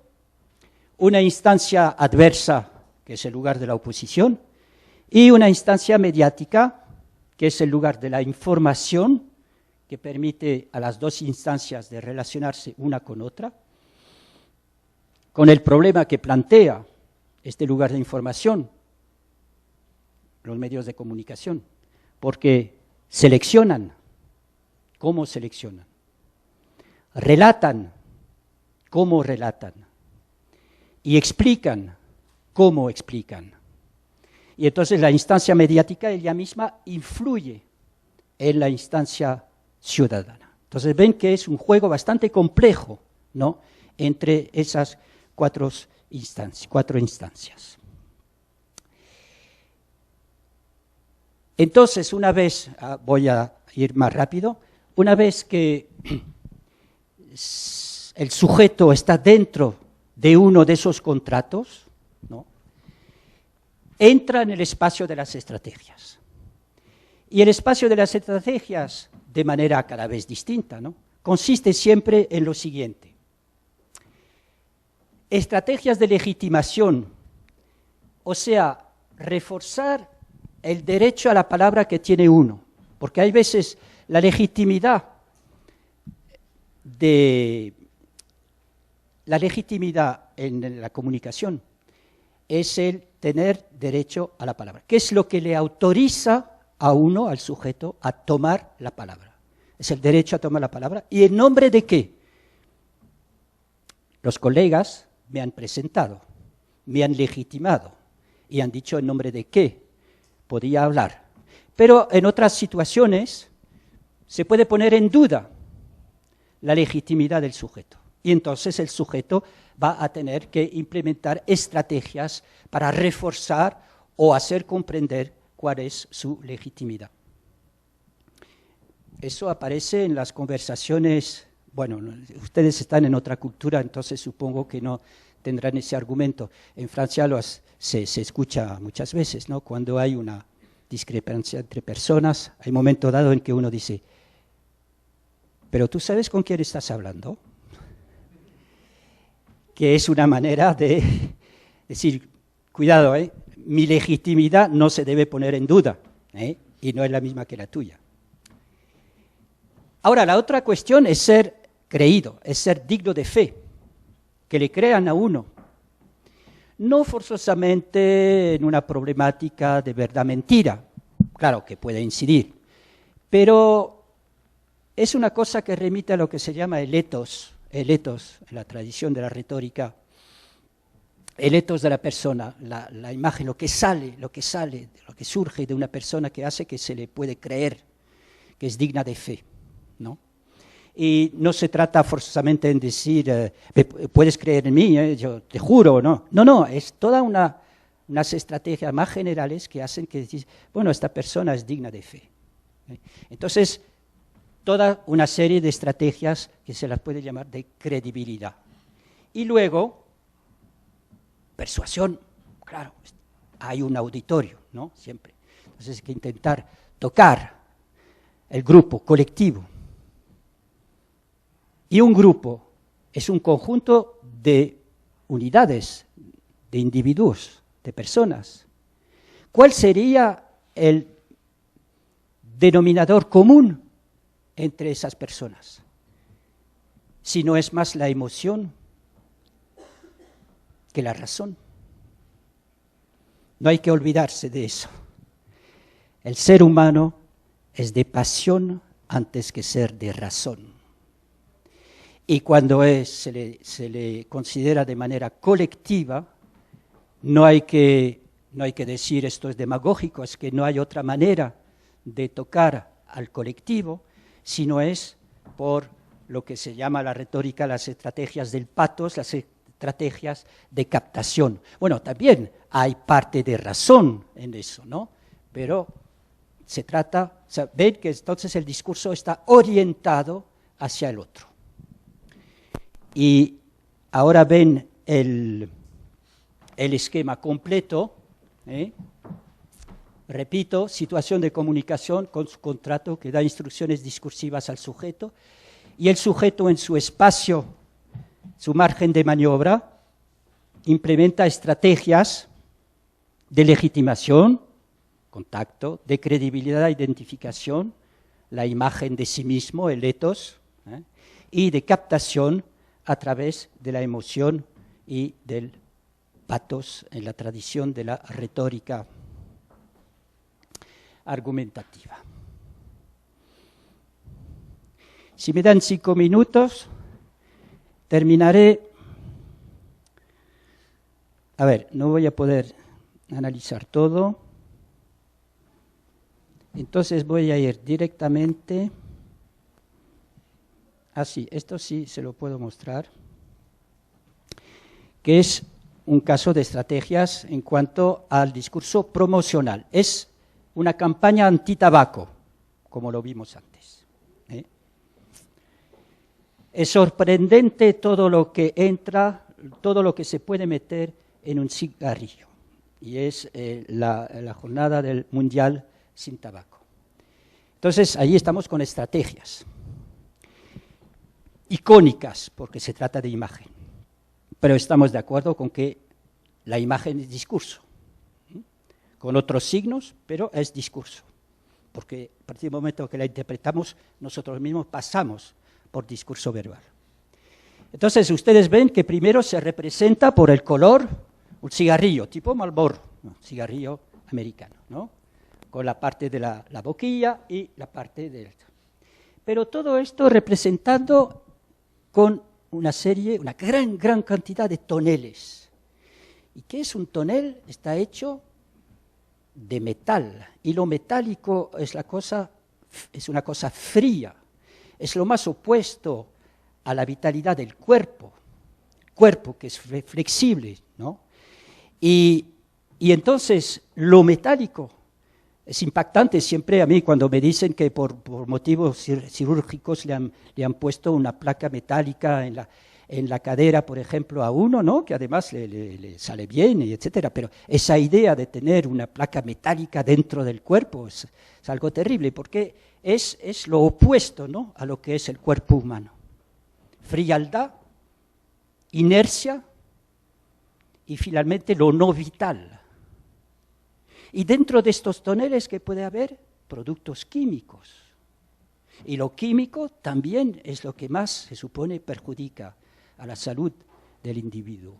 una instancia adversa, que es el lugar de la oposición; y una instancia mediática, que es el lugar de la información, que permite a las dos instancias de relacionarse una con otra, con el problema que plantea este lugar de información, los medios de comunicación, porque seleccionan. ¿Cómo seleccionan? Relatan. ¿Cómo relatan? Y explican. ¿Cómo explican? Y entonces la instancia mediática ella misma influye en la instancia ciudadana. Entonces ven que es un juego bastante complejo, ¿no?, entre esas cuatro instancias. Entonces, una vez, voy a ir más rápido, una vez que el sujeto está dentro de uno de esos contratos, ¿no?, entra en el espacio de las estrategias. Y el espacio de las estrategias, de manera cada vez distinta, ¿no?, consiste siempre en lo siguiente: estrategias de legitimación, o sea, reforzar el derecho a la palabra que tiene uno, porque hay veces la legitimidad en la comunicación es el tener derecho a la palabra. ¿Qué es lo que le autoriza a uno, al sujeto, a tomar la palabra? Es el derecho a tomar la palabra. ¿Y en nombre de qué? Los colegas me han presentado, me han legitimado y han dicho en nombre de qué podía hablar. Pero en otras situaciones se puede poner en duda la legitimidad del sujeto. Y entonces el sujeto va a tener que implementar estrategias para reforzar o hacer comprender cuál es su legitimidad. Eso aparece en las conversaciones. Bueno, ustedes están en otra cultura, entonces supongo que no tendrán ese argumento. En Francia se escucha muchas veces, ¿no? Cuando hay una discrepancia entre personas, hay un momento dado en que uno dice, ¿pero tú sabes con quién estás hablando? Que es una manera de decir, cuidado, mi legitimidad no se debe poner en duda, y no es la misma que la tuya. Ahora, la otra cuestión es ser creído, es ser digno de fe, que le crean a uno. No forzosamente en una problemática de verdad-mentira, claro que puede incidir, pero es una cosa que remite a lo que se llama el ethos en la tradición de la retórica, el ethos de la persona, la imagen, lo que surge de una persona que hace que se le puede creer, que es digna de fe, ¿no? Y no se trata forzosamente en decir, puedes creer en mí, yo te juro, ¿no? No, es toda unas estrategias más generales que hacen que decís, bueno, esta persona es digna de fe. Entonces, toda una serie de estrategias que se las puede llamar de credibilidad. Y luego, persuasión, claro, hay un auditorio, ¿no? Siempre. Entonces hay que intentar tocar el grupo colectivo. Y un grupo es un conjunto de unidades, de individuos, de personas. ¿Cuál sería el denominador común entre esas personas? Si no es más la emoción que la razón. No hay que olvidarse de eso. El ser humano es de pasión antes que ser de razón. Y cuando se le considera de manera colectiva, no hay que decir esto es demagógico, es que no hay otra manera de tocar al colectivo, sino es por lo que se llama la retórica, las estrategias del pathos, las estrategias de captación. Bueno, también hay parte de razón en eso, ¿no? Pero se trata, o sea, ven que entonces el discurso está orientado hacia el otro. Y ahora ven el esquema completo, Repito, situación de comunicación con su contrato que da instrucciones discursivas al sujeto, y el sujeto en su espacio, su margen de maniobra, implementa estrategias de legitimación, contacto, de credibilidad, identificación, la imagen de sí mismo, el ethos, y de captación a través de la emoción y del pathos en la tradición de la retórica argumentativa. Si me dan 5 minutos, terminaré. A ver, no voy a poder analizar todo. Entonces voy a ir directamente. Sí, esto sí se lo puedo mostrar. Que es un caso de estrategias en cuanto al discurso promocional. Es una campaña antitabaco, como lo vimos antes. Es sorprendente todo lo que entra, todo lo que se puede meter en un cigarrillo. Y es la jornada del Mundial sin tabaco. Entonces, ahí estamos con estrategias icónicas, porque se trata de imagen. Pero estamos de acuerdo con que la imagen es discurso, con otros signos, pero es discurso. Porque a partir del momento que la interpretamos, nosotros mismos pasamos por discurso verbal. Entonces, ustedes ven que primero se representa por el color un cigarrillo, tipo Marlboro, cigarrillo americano, ¿no? Con la parte de la boquilla y la parte de... Pero todo esto representando con una gran cantidad de toneles. ¿Y qué es un tonel? Está hecho de metal, y lo metálico es una cosa fría, es lo más opuesto a la vitalidad del cuerpo que es flexible, ¿no? Y entonces lo metálico es impactante siempre a mí cuando me dicen que por motivos cirúrgicos le han puesto una placa metálica en la cadera, por ejemplo, a uno, ¿no? Que además le sale bien, y etcétera, pero esa idea de tener una placa metálica dentro del cuerpo es algo terrible, porque es lo opuesto, ¿no?, a lo que es el cuerpo humano. Frialdad, inercia y finalmente lo no vital. Y dentro de estos toneles, ¿qué puede haber? Productos químicos. Y lo químico también es lo que más se supone perjudica a la salud del individuo.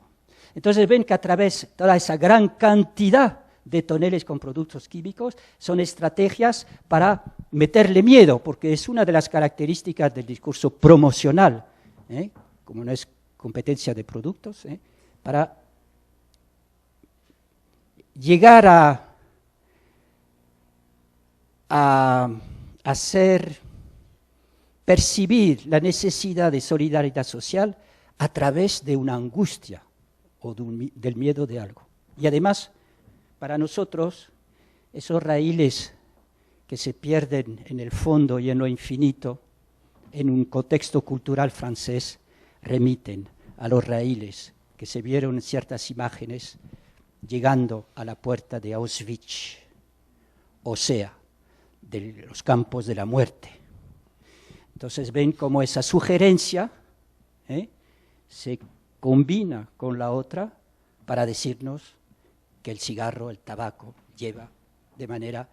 Entonces ven que a través de toda esa gran cantidad de toneles con productos químicos son estrategias para meterle miedo, porque es una de las características del discurso promocional, como no es competencia de productos, para llegar a hacer percibir la necesidad de solidaridad social a través de una angustia o del miedo de algo. Y además, para nosotros, esos raíles que se pierden en el fondo y en lo infinito, en un contexto cultural francés, remiten a los raíles que se vieron en ciertas imágenes llegando a la puerta de Auschwitz, o sea, de los campos de la muerte. Entonces ven cómo esa sugerencia se combina con la otra para decirnos que el cigarro, el tabaco, lleva de manera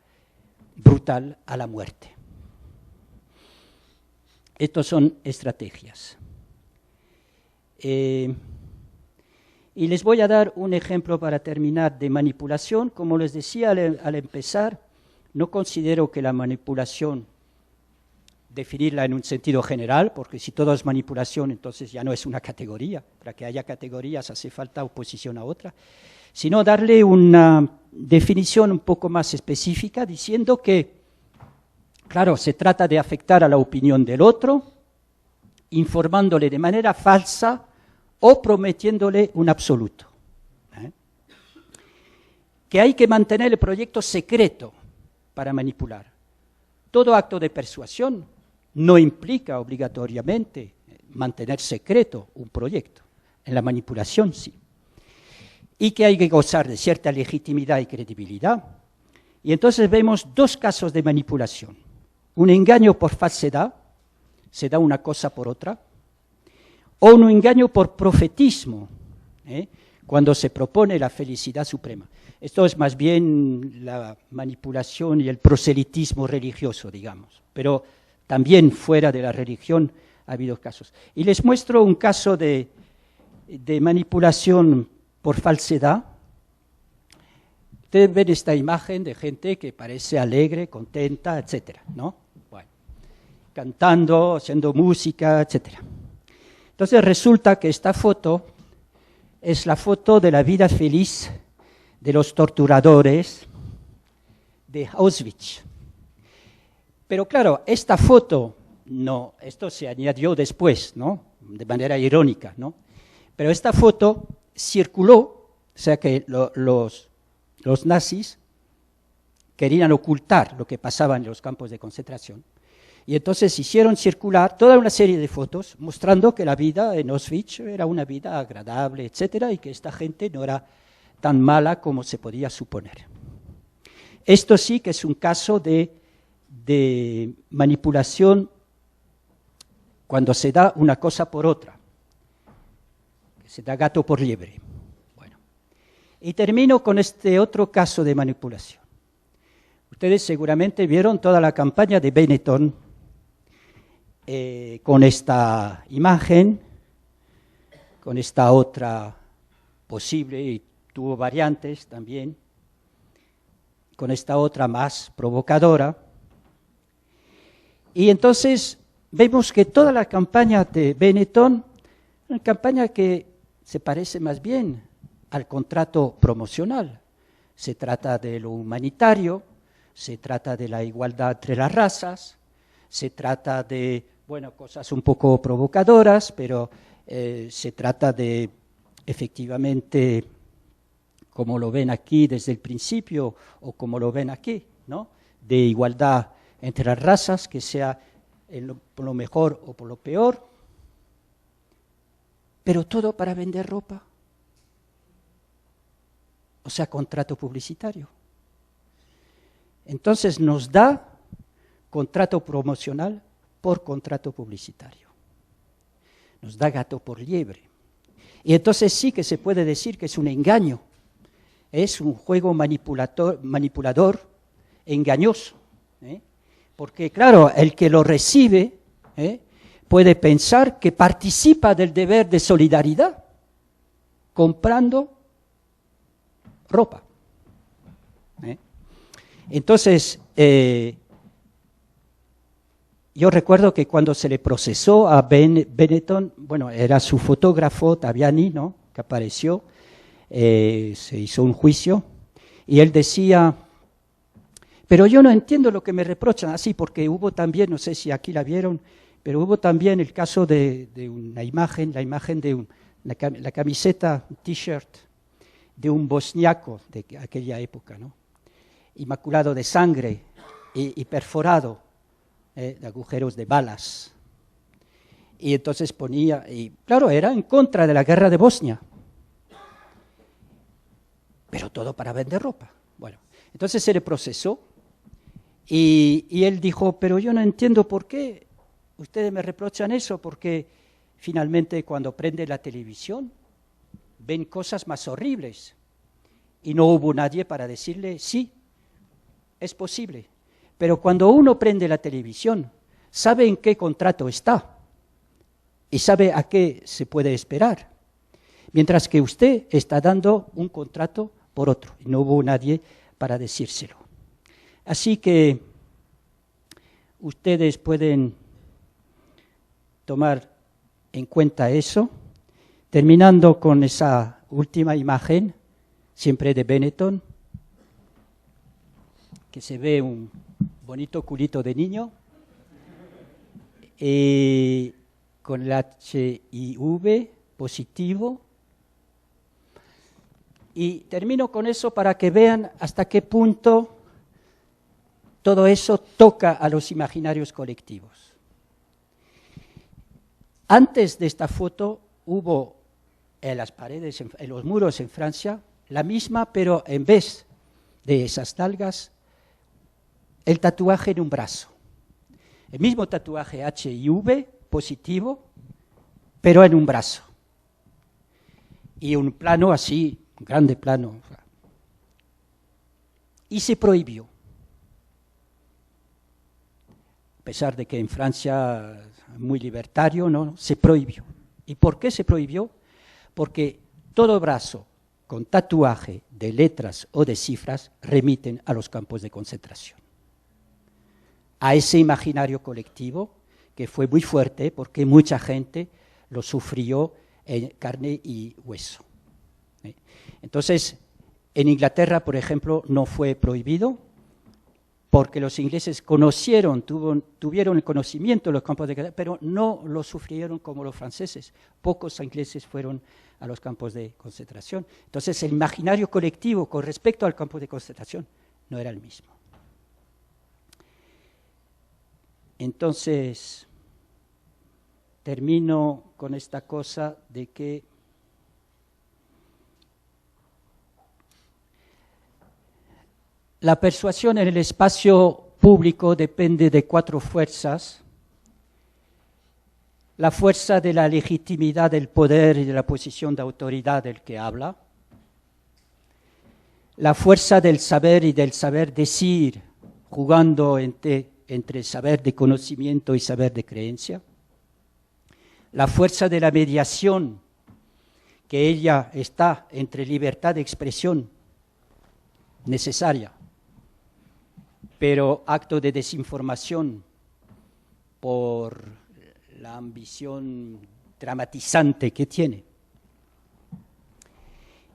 brutal a la muerte. Estas son estrategias. Y les voy a dar un ejemplo para terminar de manipulación. Como les decía al empezar, no considero que la manipulación, definirla en un sentido general, porque si todo es manipulación, entonces ya no es una categoría. Para que haya categorías hace falta oposición a otra, sino darle una definición un poco más específica, diciendo que, claro, se trata de afectar a la opinión del otro, informándole de manera falsa o prometiéndole un absoluto. Que hay que mantener el proyecto secreto para manipular. Todo acto de persuasión no implica obligatoriamente mantener secreto un proyecto. En la manipulación sí. Y que hay que gozar de cierta legitimidad y credibilidad. Y entonces vemos dos casos de manipulación. Un engaño por falsedad, se da una cosa por otra, o un engaño por profetismo, cuando se propone la felicidad suprema. Esto es más bien la manipulación y el proselitismo religioso, digamos, pero también fuera de la religión ha habido casos. Y les muestro un caso de manipulación por falsedad. Ustedes ven esta imagen de gente que parece alegre, contenta, etcétera, ¿no? Bueno, cantando, haciendo música, etcétera. Entonces resulta que esta foto es la foto de la vida feliz de los torturadores de Auschwitz. Pero claro, esta foto, no, esto se añadió después, ¿no?, de manera irónica, ¿no? Pero esta foto circuló, o sea que los nazis querían ocultar lo que pasaba en los campos de concentración. Y entonces hicieron circular toda una serie de fotos mostrando que la vida en Auschwitz era una vida agradable, etcétera, y que esta gente no era tan mala como se podía suponer. Esto sí que es un caso de manipulación cuando se da una cosa por otra, que se da gato por liebre. Bueno, y termino con este otro caso de manipulación. Ustedes seguramente vieron toda la campaña de Benetton con esta imagen, con esta otra posible, y tuvo variantes también, con esta otra más provocadora. Y entonces vemos que toda la campaña de Benetton, una campaña que se parece más bien al contrato promocional. Se trata de lo humanitario, se trata de la igualdad entre las razas, se trata de, bueno, cosas un poco provocadoras, pero se trata de, efectivamente, como lo ven aquí desde el principio, o como lo ven aquí, ¿no?, de igualdad entre las razas, que sea por lo mejor o por lo peor. pero todo para vender ropa. O sea, contrato publicitario. Entonces nos da contrato promocional por contrato publicitario. Nos da gato por liebre. Y entonces sí que se puede decir que es un engaño. Es un juego manipulador, engañoso. Porque claro, el que lo recibe puede pensar que participa del deber de solidaridad comprando ropa. Entonces, yo recuerdo que cuando se le procesó a Benetton, bueno, era su fotógrafo, Taviani, ¿no?, que apareció, se hizo un juicio, y él decía, pero yo no entiendo lo que me reprochan, así, porque hubo también, no sé si aquí la vieron, pero hubo también el caso de una imagen, la imagen de la camiseta, un t-shirt, de un bosniaco de aquella época, ¿no?, inmaculado de sangre y perforado de agujeros de balas. Y entonces ponía, y claro, era en contra de la guerra de Bosnia, pero todo para vender ropa. Bueno, entonces se le procesó y él dijo, pero yo no entiendo por qué ustedes me reprochan eso, porque finalmente cuando prende la televisión ven cosas más horribles y no hubo nadie para decirle, sí, es posible, pero cuando uno prende la televisión, sabe en qué contrato está y sabe a qué se puede esperar, mientras que usted está dando un contrato por otro y no hubo nadie para decírselo. Así que ustedes pueden tomar en cuenta eso, terminando con esa última imagen, siempre de Benetton, que se ve un bonito culito de niño, con el HIV positivo. Y termino con eso para que vean hasta qué punto todo eso toca a los imaginarios colectivos. Antes de esta foto hubo en las paredes, en los muros en Francia, la misma, pero en vez de esas nalgas, el tatuaje en un brazo. El mismo tatuaje HIV positivo, pero en un brazo. Y un plano así, un grande plano. Y se prohibió. A pesar de que en Francia muy libertario, no, se prohibió. ¿Y por qué se prohibió? Porque todo brazo con tatuaje de letras o de cifras remiten a los campos de concentración. A ese imaginario colectivo que fue muy fuerte porque mucha gente lo sufrió en carne y hueso. Entonces, en Inglaterra, por ejemplo, no fue prohibido porque los ingleses tuvieron el conocimiento de los campos de concentración, pero no lo sufrieron como los franceses. Pocos ingleses fueron a los campos de concentración. Entonces, el imaginario colectivo con respecto al campo de concentración no era el mismo. Entonces, termino con esta cosa de que la persuasión en el espacio público depende de 4 fuerzas: la fuerza de la legitimidad del poder y de la posición de autoridad del que habla, la fuerza del saber y del saber decir, jugando entre saber de conocimiento y saber de creencia, la fuerza de la mediación, que ella está entre libertad de expresión necesaria, pero acto de desinformación por la ambición dramatizante que tiene,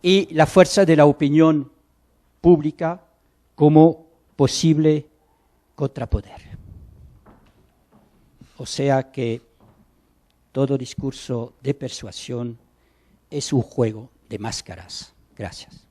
y la fuerza de la opinión pública como posible contrapoder. O sea que todo discurso de persuasión es un juego de máscaras. Gracias.